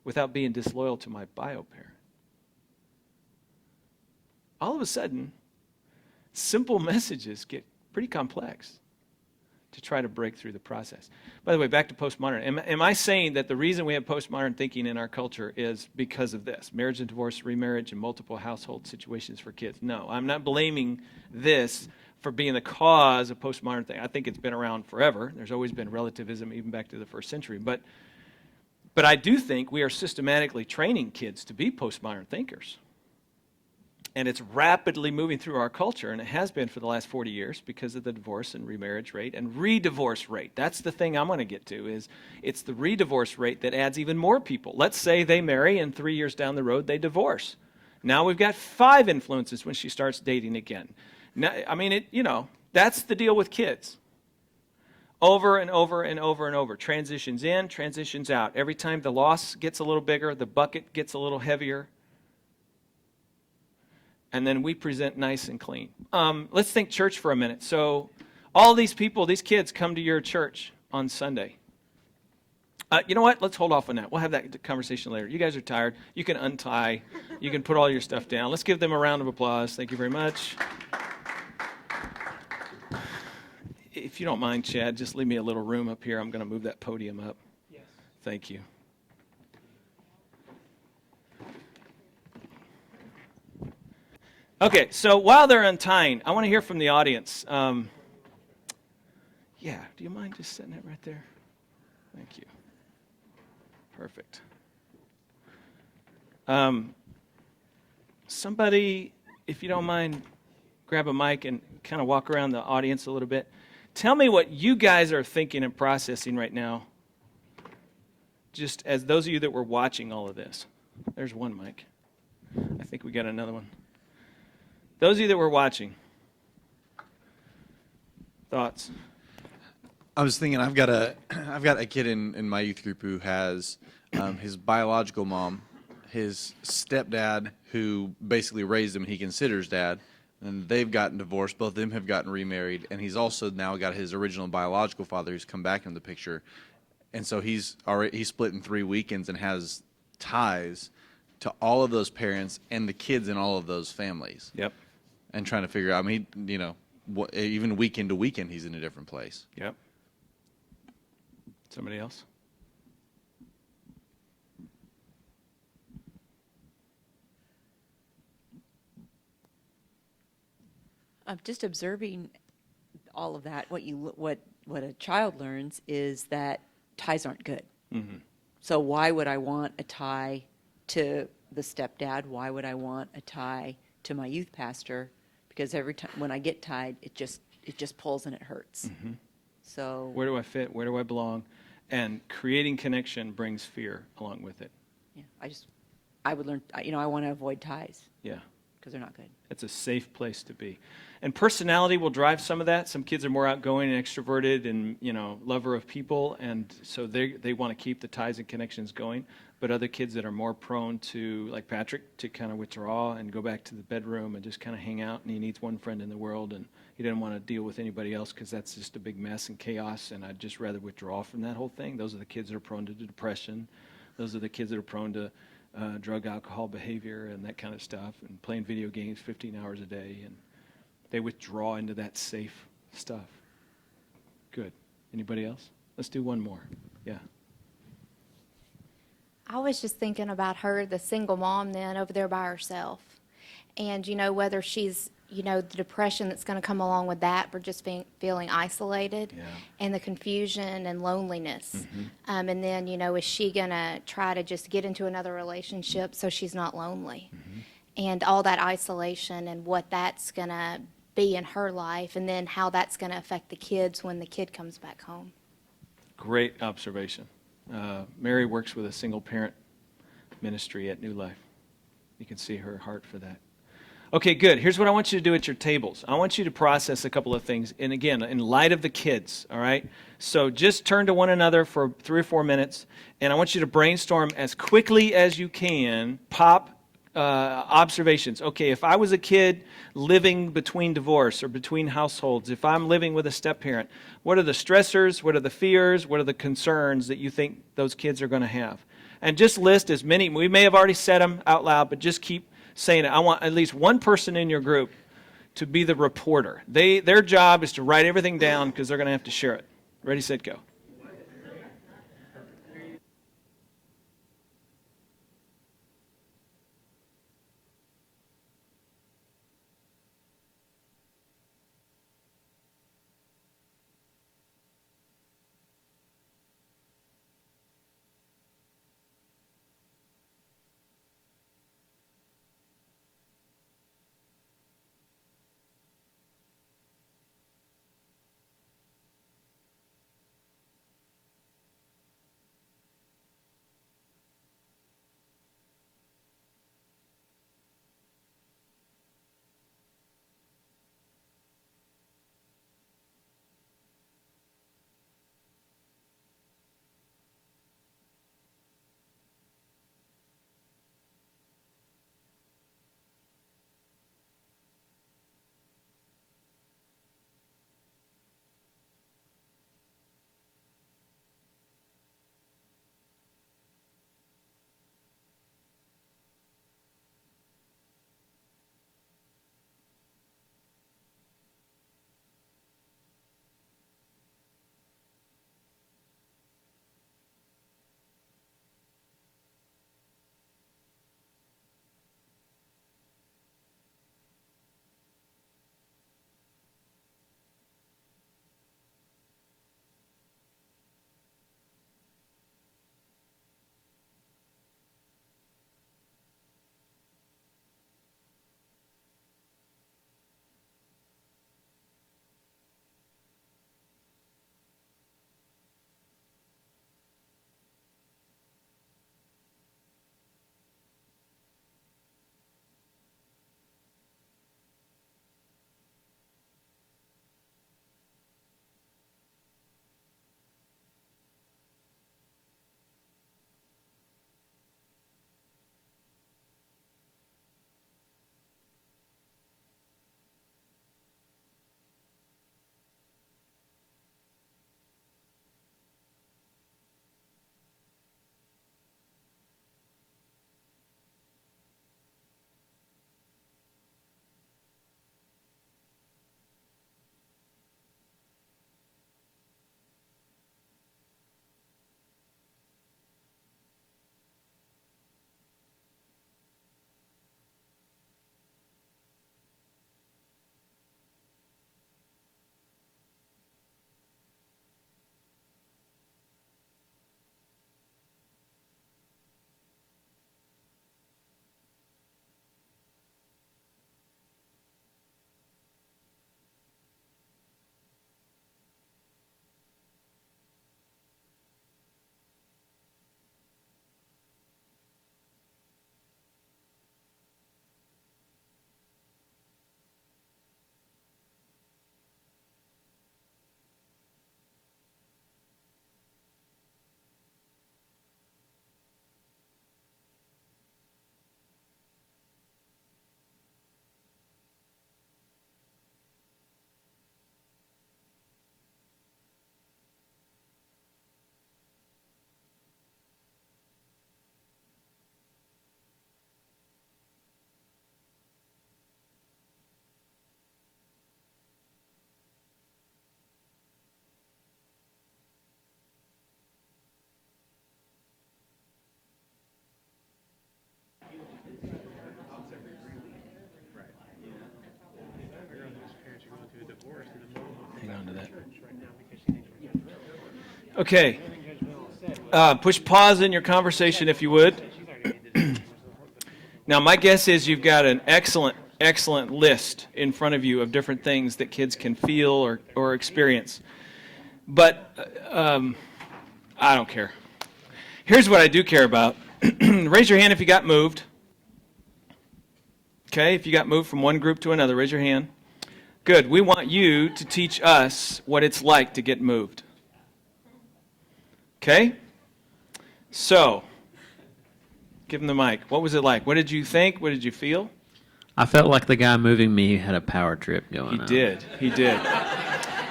[SPEAKER 3] without being disloyal to my bio-parent? All of a sudden, simple messages get pretty complex to try to break through the process. By the way, back to postmodern. Am I saying that the reason we have postmodern thinking in our culture is because of this? Marriage and divorce, remarriage, and multiple household situations for kids? No, I'm not blaming this for being the cause of postmodern thing. I think it's been around forever. There's always been relativism, even back to the 1st century. But I do think we are systematically training kids to be postmodern thinkers. And it's rapidly moving through our culture, and it has been for the last 40 years because of the divorce and remarriage rate and re-divorce rate. That's the thing I'm going to get to, is it's the re-divorce rate that adds even more people. Let's say they marry and 3 years down the road they divorce. Now we've got 5 influences when she starts dating again. Now, I mean, that's the deal with kids. Over and over and over and over. Transitions in, transitions out. Every time the loss gets a little bigger, the bucket gets a little heavier. And then we present nice and clean. Let's think church for a minute. So all these people, these kids come to your church on Sunday. You know what? Let's hold off on that. We'll have that conversation later. You guys are tired. You can untie. You can put all your stuff down. Let's give them a round of applause. Thank you very much. If you don't mind, Chad, just leave me a little room up here. I'm going to move that podium up. Yes. Thank you. Okay, so while they're untying, I want to hear from the audience. Yeah, do you mind just setting it right there? Thank you. Perfect. Somebody, if you don't mind, grab a mic and kind of walk around the audience a little bit. Tell me what you guys are thinking and processing right now, just as those of you that were watching all of this. There's one mic. I think we got another one. Those of you that were watching, thoughts?
[SPEAKER 1] I was thinking I've got a kid in my youth group who has his biological mom, his stepdad who basically raised him and he considers dad, and they've gotten divorced. Both of them have gotten remarried, and he's also now got his original biological father who's come back into the picture, and so he's split in 3 weekends and has ties to all of those parents and the kids in all of those families.
[SPEAKER 3] Yep.
[SPEAKER 1] And trying to figure out, I mean, even weekend to weekend, he's in a different place.
[SPEAKER 3] Yep. Somebody else?
[SPEAKER 10] Just observing all of that, what a child learns is that ties aren't good. So why would I want a tie to the stepdad? Why would I want a tie to my youth pastor? Because every time when I get tied, it just pulls and it hurts. So
[SPEAKER 3] Where do I fit? Where do I belong? And creating connection brings fear along with it.
[SPEAKER 10] yeah, I would learn. I want to avoid ties
[SPEAKER 3] Yeah.
[SPEAKER 10] because they're not good.
[SPEAKER 3] It's a safe place to be. And personality will drive some of that. Some kids are more outgoing and extroverted and, lover of people. And so they want to keep the ties and connections going. But other kids that are more prone to, like Patrick, to kind of withdraw and go back to the bedroom and just kind of hang out. And he needs one friend in the world. And he doesn't want to deal with anybody else because that's just a big mess and chaos. And I'd just rather withdraw from that whole thing. Those are the kids that are prone to depression. Those are the kids that are prone to drug, alcohol behavior and that kind of stuff, and playing video games 15 hours a day, and they withdraw into that safe stuff. Good. Anybody else? Let's do one more. Yeah.
[SPEAKER 6] I was just thinking about her, the single mom then over there by herself. And, whether she's, the depression that's going to come along with that for just feeling isolated and the confusion and loneliness. And then, is she going to try to just get into another relationship so she's not lonely? And all that isolation and what that's going to be in her life, and then how that's going to affect the kids when the kid comes back home.
[SPEAKER 3] Great observation. Mary works with a single parent ministry at New Life. You can see her heart for that. Okay, good. Here's what I want you to do at your tables. I want you to process a couple of things. And again, in light of the kids, all right? So just turn to one another for 3 or 4 minutes, and I want you to brainstorm as quickly as you can, pop observations. Okay, if I was a kid living between divorce or between households, if I'm living with a step-parent, what are the stressors, what are the fears, what are the concerns that you think those kids are going to have? And just list as many. We may have already said them out loud, but just keep saying it. I want at least one person in your group to be the reporter. Their job is to write everything down because they're going to have to share it. Ready, set, go. Okay. Push pause in your conversation if you would. Now, my guess is you've got an excellent list in front of you of different things that kids can feel or experience. But I don't care. Here's what I do care about. Raise your hand if you got moved. Okay, if you got moved from one group to another, raise your hand. Good. We want you to teach us what it's like to get moved. Okay? So, give him the mic. What was it like? What did you think? What did you feel?
[SPEAKER 11] I felt like the guy moving me had a power trip going on.
[SPEAKER 3] He did.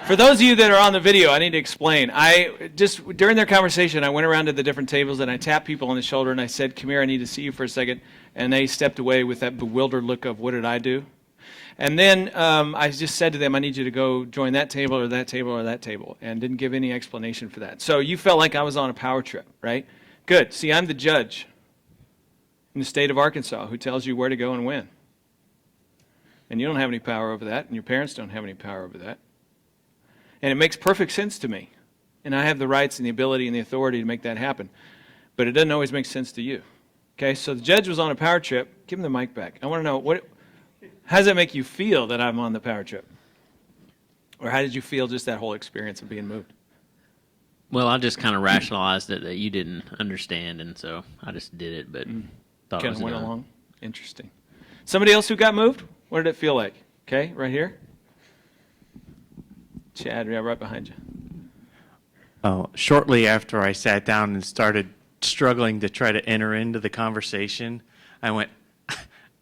[SPEAKER 3] For those of you that are on the video, I need to explain. During their conversation, I went around to the different tables and I tapped people on the shoulder and I said, "Come here, I need to see you for a second." And they stepped away with that bewildered look of, "What did I do?" And then I just said to them, "I need you to go join that table or that table or that table," and didn't give any explanation for that. So you felt like I was on a power trip, right? Good. See, I'm the judge in the state of Arkansas who tells you where to go and when. And you don't have any power over that, and your parents don't have any power over that. And it makes perfect sense to me. And I have the rights and the ability and the authority to make that happen. But it doesn't always make sense to you. Okay, so the judge was on a power trip. Give him the mic back. I want to know, how does that make you feel that I'm on the power trip? Or how did you feel just that whole experience of being moved?
[SPEAKER 11] Well, I just kind of rationalized it that you didn't understand, and so I just did it, but thought it
[SPEAKER 3] Kind
[SPEAKER 11] was
[SPEAKER 3] of went
[SPEAKER 11] done.
[SPEAKER 3] along. Interesting. Somebody else who got moved? What did it feel like? Okay, right here. Chad, yeah, right behind you.
[SPEAKER 8] Shortly after I sat down and started struggling to try to enter into the conversation, I went,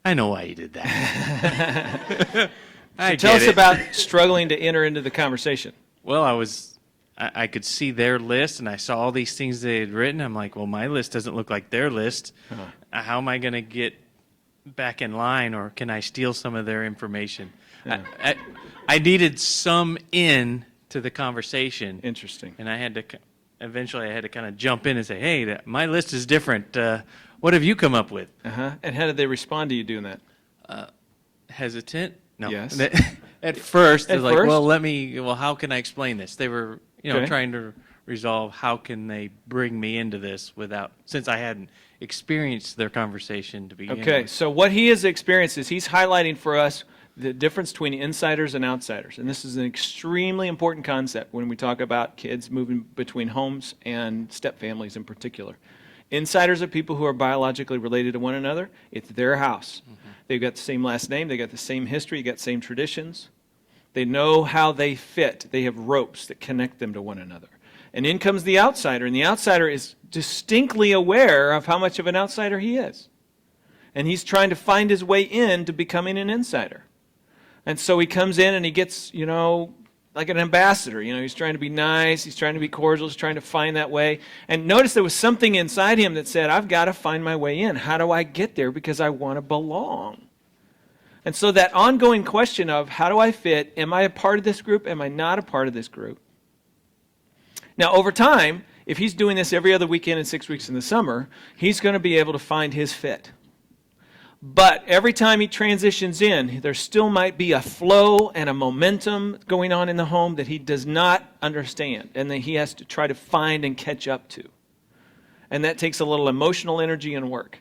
[SPEAKER 8] "I know why you did that."
[SPEAKER 3] Tell us about struggling to enter into the conversation.
[SPEAKER 8] Well, I could see their list, and I saw all these things they had written. I'm like, well, my list doesn't look like their list. How am I going to get back in line, or can I steal some of their information? I needed some in to the conversation.
[SPEAKER 3] Interesting.
[SPEAKER 8] And eventually I had to kind of jump in and say, "Hey, my list is different. What have you come up with?"
[SPEAKER 3] And how did they respond to you doing that?
[SPEAKER 8] Hesitant? No.
[SPEAKER 3] Yes.
[SPEAKER 8] At first, they're
[SPEAKER 3] At
[SPEAKER 8] like,
[SPEAKER 3] first?
[SPEAKER 8] well, how can I explain this? They were,
[SPEAKER 3] Okay.
[SPEAKER 8] trying to resolve how can they bring me into this since I hadn't experienced their conversation to begin
[SPEAKER 3] Okay,
[SPEAKER 8] with.
[SPEAKER 3] so what he has experienced is he's highlighting for us the difference between insiders and outsiders. And this is an extremely important concept when we talk about kids moving between homes and step families in particular. Insiders are people who are biologically related to one another. It's their house. They've got the same last name. They've got the same history. You've got the same traditions. They know how they fit. They have ropes that connect them to one another. And in comes the outsider, and the outsider is distinctly aware of how much of an outsider he is. And he's trying to find his way in to becoming an insider. And so he comes in and he gets, like an ambassador. He's trying to be nice. He's trying to be cordial. He's trying to find that way. And notice there was something inside him that said, I've got to find my way in. How do I get there? Because I want to belong. And so that ongoing question of how do I fit? Am I a part of this group? Am I not a part of this group? Now, over time, if he's doing this every other weekend and 6 weeks in the summer, he's going to be able to find his fit. But every time he transitions in, there still might be a flow and a momentum going on in the home that he does not understand and that he has to try to find and catch up to. And that takes a little emotional energy and work.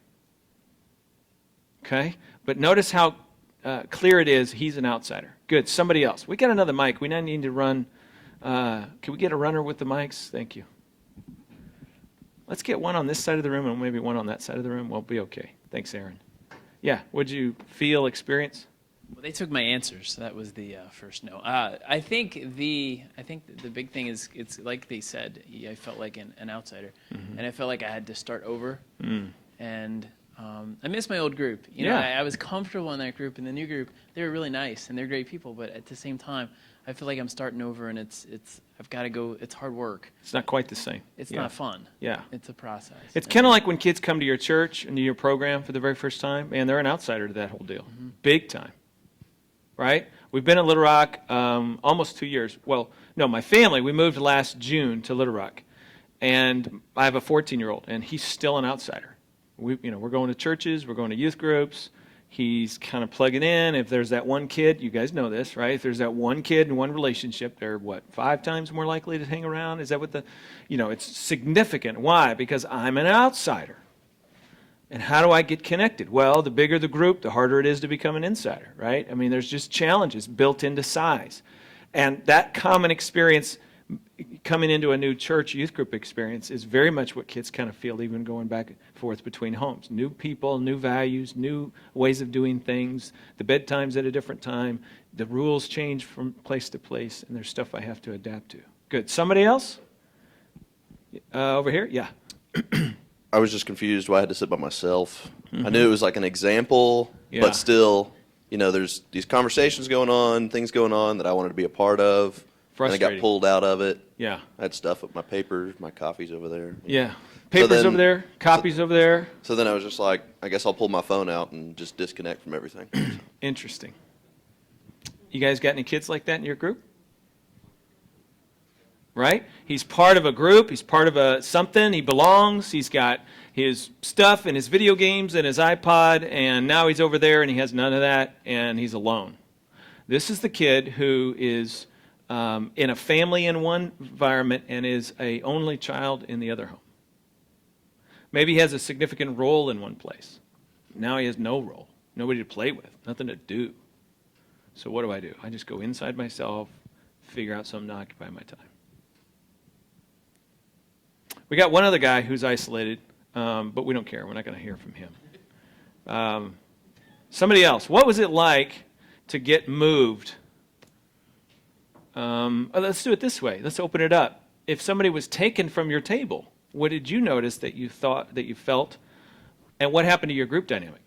[SPEAKER 3] Okay? But notice how clear it is he's an outsider. Good. Somebody else. We got another mic. We now need to run. Can we get a runner with the mics? Thank you. Let's get one on this side of the room and maybe one on that side of the room. We'll be okay. Thanks, Aaron. Yeah, what'd you feel, experience?
[SPEAKER 12] Well, they took my answers. That was the first no. I think the big thing is it's like they said. I felt like an outsider, and I felt like I had to start over. And I miss my old group. I was comfortable in that group. In the new group, they were really nice and they're great people. But at the same time, I feel like I'm starting over, and I've got to go. It's hard work.
[SPEAKER 3] It's not quite the same.
[SPEAKER 12] It's not fun.
[SPEAKER 3] Yeah.
[SPEAKER 12] It's a process.
[SPEAKER 3] It's kind of like when kids come to your church and to your program for the very first time, and they're an outsider to that whole deal. Big time. Right? We've been at Little Rock almost 2 years. Well, no, my family, we moved last June to Little Rock. And I have a 14-year-old, and he's still an outsider. We're going to churches, we're going to youth groups. He's kind of plugging in. If there's that one kid, you guys know this, right? If there's that one kid in one relationship, they're what, 5 times more likely to hang around? Is that what it's significant. Why? Because I'm an outsider. And how do I get connected? Well, the bigger the group, the harder it is to become an insider, right? I mean, there's just challenges built into size. And that common experience coming into a new church youth group experience is very much what kids kind of feel even going back and forth between homes. New people, new values, new ways of doing things. The bedtime's at a different time. The rules change from place to place, and there's stuff I have to adapt to. Good. Somebody else? Over here? Yeah.
[SPEAKER 13] I was just confused why I had to sit by myself. I knew it was like an example,
[SPEAKER 3] Yeah.
[SPEAKER 13] but still, there's these conversations going on, things going on that I wanted to be a part of. And I got
[SPEAKER 3] Frustrating.
[SPEAKER 13] pulled out of it.
[SPEAKER 3] Yeah.
[SPEAKER 13] I had stuff with my papers, my coffees over there.
[SPEAKER 3] Yeah. Papers over there, copies over there.
[SPEAKER 13] So then I was just like, I guess I'll pull my phone out and just disconnect from everything.
[SPEAKER 3] Interesting. You guys got any kids like that in your group? Right? He's part of a group. He's part of a something. He belongs. He's got his stuff and his video games and his iPod, and now he's over there and he has none of that, and he's alone. This is the kid who is in a family in one environment and is a only child in the other home. Maybe he has a significant role in one place. Now he has no role, nobody to play with, nothing to do. So what do? I just go inside myself, figure out something to occupy my time. We got one other guy who's isolated, but we don't care. We're not going to hear from him. Somebody else. What was it like to get moved? Let's do it this way. Let's open it up. If somebody was taken from your table, what did you notice that you thought, that you felt, and what happened to your group dynamic?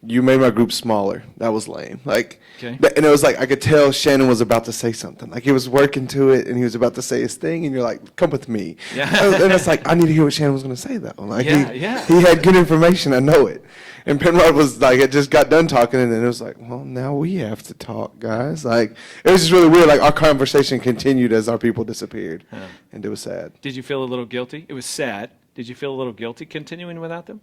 [SPEAKER 14] You made my group smaller. That was lame.
[SPEAKER 3] Okay.
[SPEAKER 14] And it was like I could tell Shannon was about to say something. Like he was working to it, and he was about to say his thing, and you're like, "Come with me."
[SPEAKER 3] Yeah.
[SPEAKER 14] And it's like I need to hear what Shannon was going to say though. Like
[SPEAKER 3] Yeah,
[SPEAKER 14] he had good information. I know it. And Penrod was like, it just got done talking, and then it was like, well, now we have to talk, guys. Like it was just really weird. Like our conversation continued as our people disappeared, and it was sad.
[SPEAKER 3] Did you feel a little guilty? It was sad. Did you feel a little guilty continuing without them?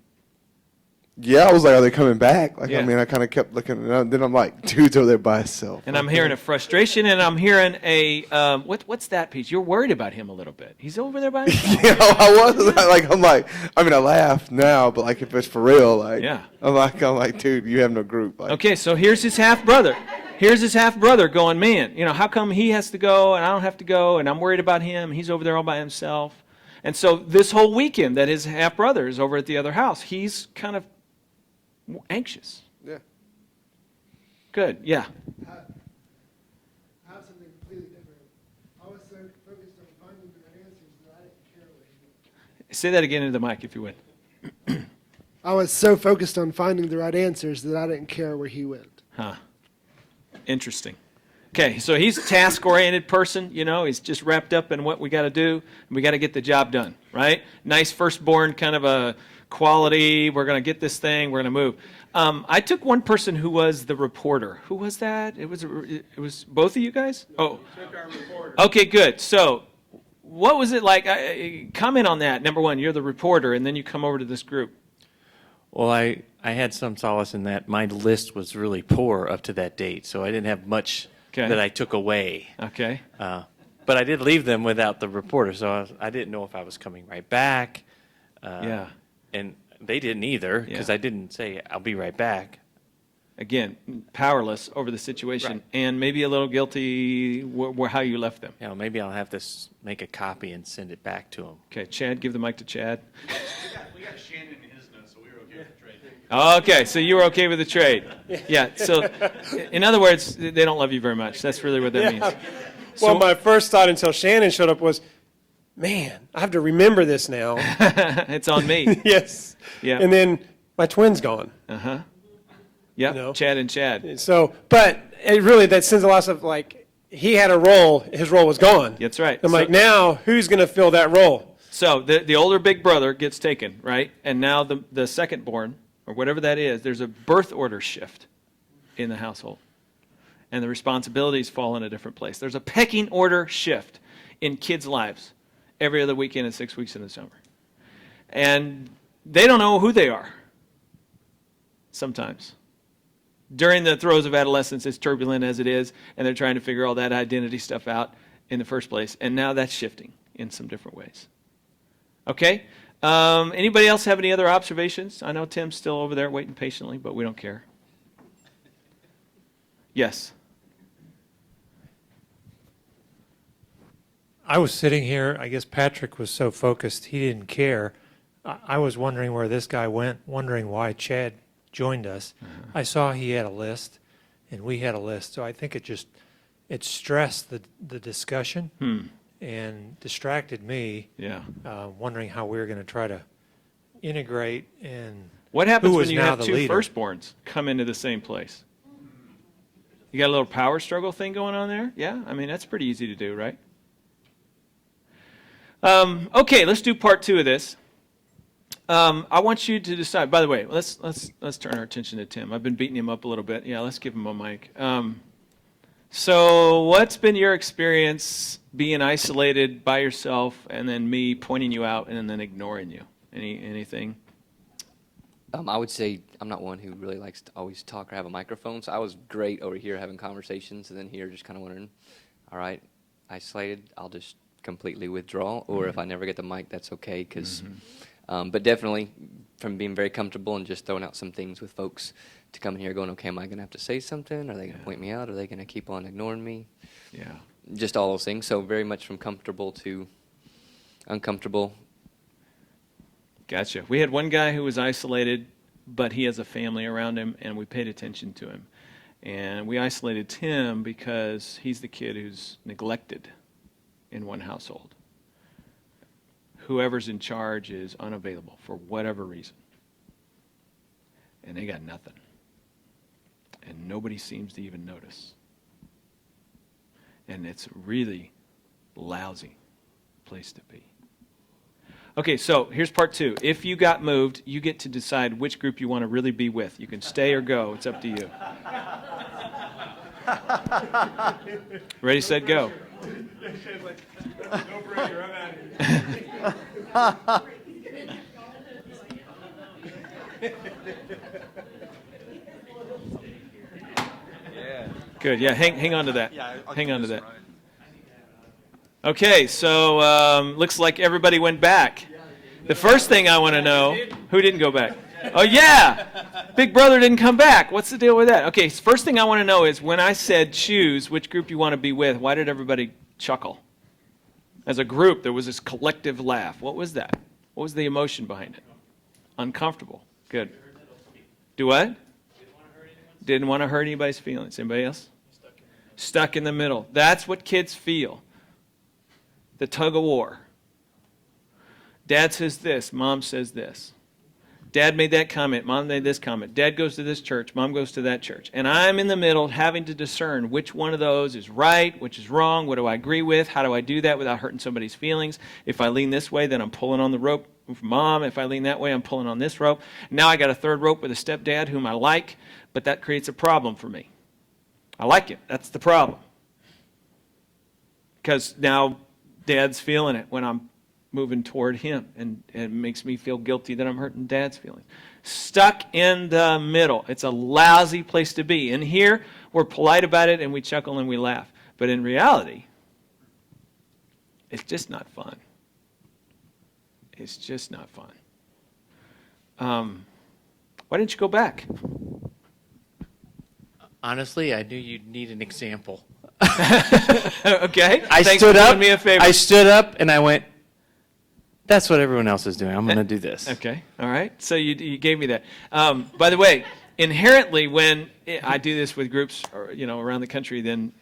[SPEAKER 14] Yeah, I was like, are they coming back? Like,
[SPEAKER 3] Yeah.
[SPEAKER 14] I mean, I kind of kept looking, and then I'm like, dude's over there by himself.
[SPEAKER 3] And I'm hearing a frustration, and I'm hearing a, what's that piece? You're worried about him a little bit. He's over there by himself.
[SPEAKER 14] I was like, I mean, I laugh now, but like if it's for real, like,
[SPEAKER 3] Yeah.
[SPEAKER 14] I'm like, dude, you have no group. Like,
[SPEAKER 3] Okay, so here's his half-brother. Here's his half-brother going, man, how come he has to go and I don't have to go, and I'm worried about him. He's over there all by himself. And so this whole weekend that his half-brother is over at the other house, he's kind of anxious.
[SPEAKER 14] Yeah.
[SPEAKER 3] Good, yeah.
[SPEAKER 7] I have something completely different. I was so focused on finding the right answers that I didn't care what he did.
[SPEAKER 3] Say that again into the mic, if you would.
[SPEAKER 7] I was so focused on finding the right answers that I didn't care where he went.
[SPEAKER 3] Huh. Interesting. Okay, so he's a task-oriented person, he's just wrapped up in what we got to do, and we got to get the job done, right? Nice firstborn kind of a quality, we're going to get this thing, we're going to move. I took one person who was the reporter. Who was that? It was both of you guys? Oh. Okay, good. So what was it like? Comment on that. Number one, you're the reporter, and then you come over to this group.
[SPEAKER 8] Well, I had some solace in that my list was really poor up to that date, so I didn't have much that I took away.
[SPEAKER 3] Okay.
[SPEAKER 8] But I did leave them without the reporter, so I didn't know if I was coming right back.
[SPEAKER 3] Yeah.
[SPEAKER 8] And they didn't either, because I didn't say, I'll be right back.
[SPEAKER 3] Again, powerless over the situation,
[SPEAKER 8] Right.
[SPEAKER 3] and maybe a little guilty how you left them.
[SPEAKER 8] Yeah, maybe I'll have to make a copy and send it back to them.
[SPEAKER 3] Okay, Chad, give the mic to Chad.
[SPEAKER 1] We got Shannon in his notes, so we were okay with the trade.
[SPEAKER 3] Okay, so you were okay with the trade. Yeah, so in other words, they don't love you very much. That's really what that means.
[SPEAKER 2] Well, my first thought until Shannon showed up was, man, I have to remember this now.
[SPEAKER 3] It's on me.
[SPEAKER 2] Yes.
[SPEAKER 3] Yeah.
[SPEAKER 2] And then my twin's gone.
[SPEAKER 3] Uh-huh. Yeah, Chad and Chad.
[SPEAKER 2] So, but it really, that sends a lot of, like, he had a role, his role was gone.
[SPEAKER 3] That's right.
[SPEAKER 2] I'm like, now, who's going to fill that role?
[SPEAKER 3] So the older big brother gets taken, right? And now the second born, or whatever that is, there's a birth order shift in the household. And the responsibilities fall in a different place. There's a pecking order shift in kids' lives every other weekend and 6 weeks in the summer. And they don't know who they are sometimes. during the throes of adolescence, as turbulent as it is, and they're trying to figure all that identity stuff out in the first place. And now that's shifting in some different ways. Okay? Anybody else have any other observations? I know Tim's still over there waiting patiently, but we don't care. Yes.
[SPEAKER 15] I was sitting here, I guess Patrick was so focused he didn't care. I was wondering where this guy went, wondering why Chad joined us. I saw he had a list, and we had a list, so I think it stressed the discussion and distracted me, wondering how we were going to try to integrate and
[SPEAKER 3] what happens
[SPEAKER 15] who
[SPEAKER 3] when
[SPEAKER 15] is
[SPEAKER 3] you
[SPEAKER 15] now
[SPEAKER 3] have
[SPEAKER 15] the
[SPEAKER 3] two
[SPEAKER 15] leader.
[SPEAKER 3] firstborns come into the same place? You got a little power struggle thing going on there? Yeah, I mean, that's pretty easy to do, right? Okay, let's do part 2 of this. I want you to decide. By the way, let's turn our attention to Tim. I've been beating him up a little bit. Yeah, let's give him a mic. So, what's been your experience being isolated by yourself, and then me pointing you out and then ignoring you? Anything?
[SPEAKER 16] I would say I'm not one who really likes to always talk or have a microphone, so I was great over here having conversations, and then here just kind of wondering, all right, isolated, I'll just completely withdraw, or if I never get the mic, that's okay, because, but definitely from being very comfortable and just throwing out some things with folks to come in here going, okay, am I going to have to say something? Are they going to point me out? Are they going to keep on ignoring me?
[SPEAKER 3] Yeah.
[SPEAKER 16] Just all those things, so very much from comfortable to uncomfortable.
[SPEAKER 3] Gotcha. We had one guy who was isolated, but he has a family around him, and we paid attention to him. And we isolated Tim because he's the kid who's neglected in one household. Whoever's in charge is unavailable for whatever reason. And they got nothing. And nobody seems to even notice. And it's a really lousy place to be. Okay, so here's part 2. If you got moved, you get to decide which group you want to really be with. You can stay or go. It's up to you. Ready, set, go. Good, yeah, hang on to that. Hang on to that. Okay, so looks like everybody went back. The first thing I want to know, who didn't go back? Oh, yeah, Big Brother didn't come back. What's the deal with that? Okay, so first thing I want to know is when I said choose which group you want to be with, why did everybody chuckle? As a group, there was this collective laugh. What was that? What was the emotion behind it? Uncomfortable. Good. Do what? Didn't want to hurt anybody's feelings. Anybody else? Stuck in the middle. That's what kids feel. The tug of war. Dad says this, Mom says this. Dad made that comment, Mom made this comment. Dad goes to this church, Mom goes to that church. And I'm in the middle having to discern which one of those is right, which is wrong, what do I agree with, how do I do that without hurting somebody's feelings. If I lean this way, then I'm pulling on the rope with Mom. If I lean that way, I'm pulling on this rope. Now I got a third rope with a stepdad whom I like, but that creates a problem for me. I like it, that's the problem. Because now Dad's feeling it when I'm moving toward him, and it makes me feel guilty that I'm hurting Dad's feelings. Stuck in the middle. It's a lousy place to be. And here, we're polite about it, and we chuckle and we laugh. But in reality, it's just not fun. It's just not fun. Why didn't you go back?
[SPEAKER 8] Honestly, I knew you'd need an example.
[SPEAKER 3] Okay.
[SPEAKER 8] I
[SPEAKER 3] Thanks
[SPEAKER 8] stood
[SPEAKER 3] for
[SPEAKER 8] up.
[SPEAKER 3] doing me a favor.
[SPEAKER 8] I stood up and I went, that's what everyone else is doing. I'm going to do this.
[SPEAKER 3] Okay. All right. So you gave me that. By the way, inherently, when I do this with groups, around the country, then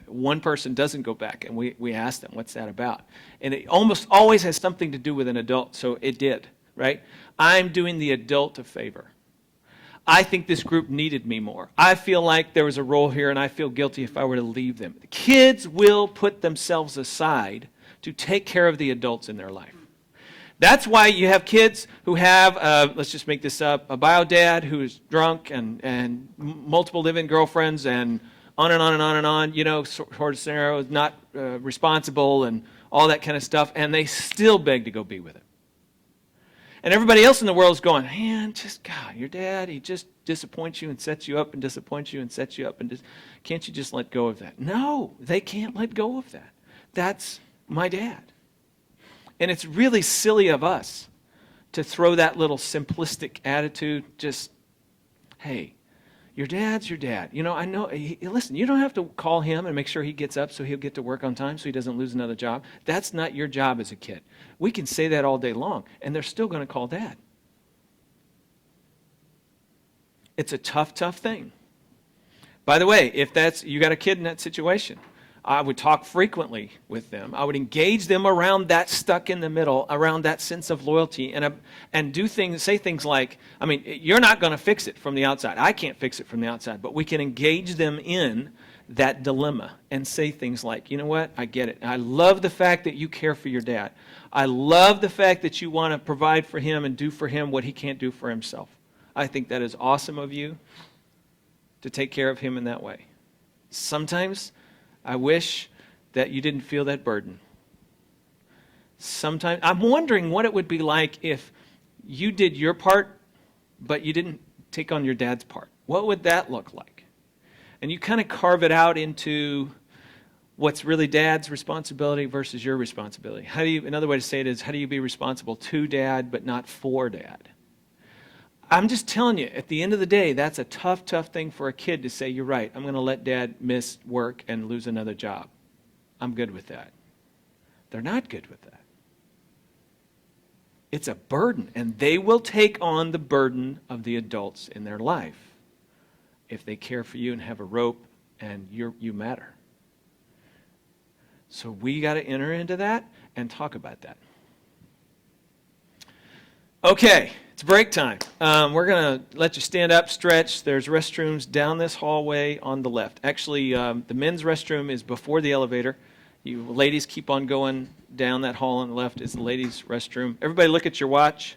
[SPEAKER 3] one person doesn't go back, and we ask them, "What's that about?" And it almost always has something to do with an adult. So it did, right? I'm doing the adult a favor. I think this group needed me more. I feel like there was a role here, and I feel guilty if I were to leave them. The kids will put themselves aside to take care of the adults in their life. That's why you have kids who have, let's just make this up, a bio dad who is drunk and multiple live-in girlfriends and on and on and on and on, sort of scenario, not responsible and all that kind of stuff, and they still beg to go be with him. And everybody else in the world is going, man, just God, your dad, he just disappoints you and sets you up and disappoints you and sets you up. And can't you just let go of that? No, they can't let go of that. That's my dad. And it's really silly of us to throw that little simplistic attitude, just, hey, your dad's your dad. You know, I know, listen, you don't have to call him and make sure he gets up so he'll get to work on time so he doesn't lose another job. That's not your job as a kid. We can say that all day long, and they're still going to call dad. It's a tough, tough thing. By the way, if you got a kid in that situation, I would talk frequently with them. I would engage them around that stuck in the middle, around that sense of loyalty, and say things like, I mean, you're not going to fix it from the outside. I can't fix it from the outside, but we can engage them in that dilemma and say things like, you know what, I get it. I love the fact that you care for your dad. I love the fact that you want to provide for him and do for him what he can't do for himself. I think that is awesome of you to take care of him in that way. Sometimes I wish that you didn't feel that burden. Sometimes I'm wondering what it would be like if you did your part, but you didn't take on your dad's part. What would that look like? And you kind of carve it out into what's really dad's responsibility versus your responsibility. Another way to say it is, how do you be responsible to dad, but not for dad? I'm just telling you, at the end of the day, that's a tough, tough thing for a kid to say, you're right, I'm going to let dad miss work and lose another job. I'm good with that. They're not good with that. It's a burden, and they will take on the burden of the adults in their life if they care for you and have a rope and you matter. So we got to enter into that and talk about that. Okay, it's break time. We're going to let you stand up, stretch. There's restrooms down this hallway on the left. Actually, the men's restroom is before the elevator. You ladies keep on going down that hall on the left is the ladies' restroom. Everybody look at your watch.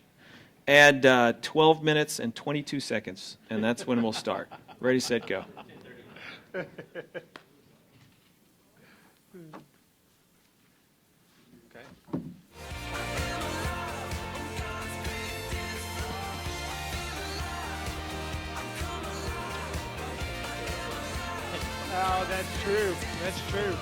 [SPEAKER 3] Add 12 minutes and 22 seconds, and that's when we'll start. Ready, set, go.
[SPEAKER 2] Oh, that's true. That's true.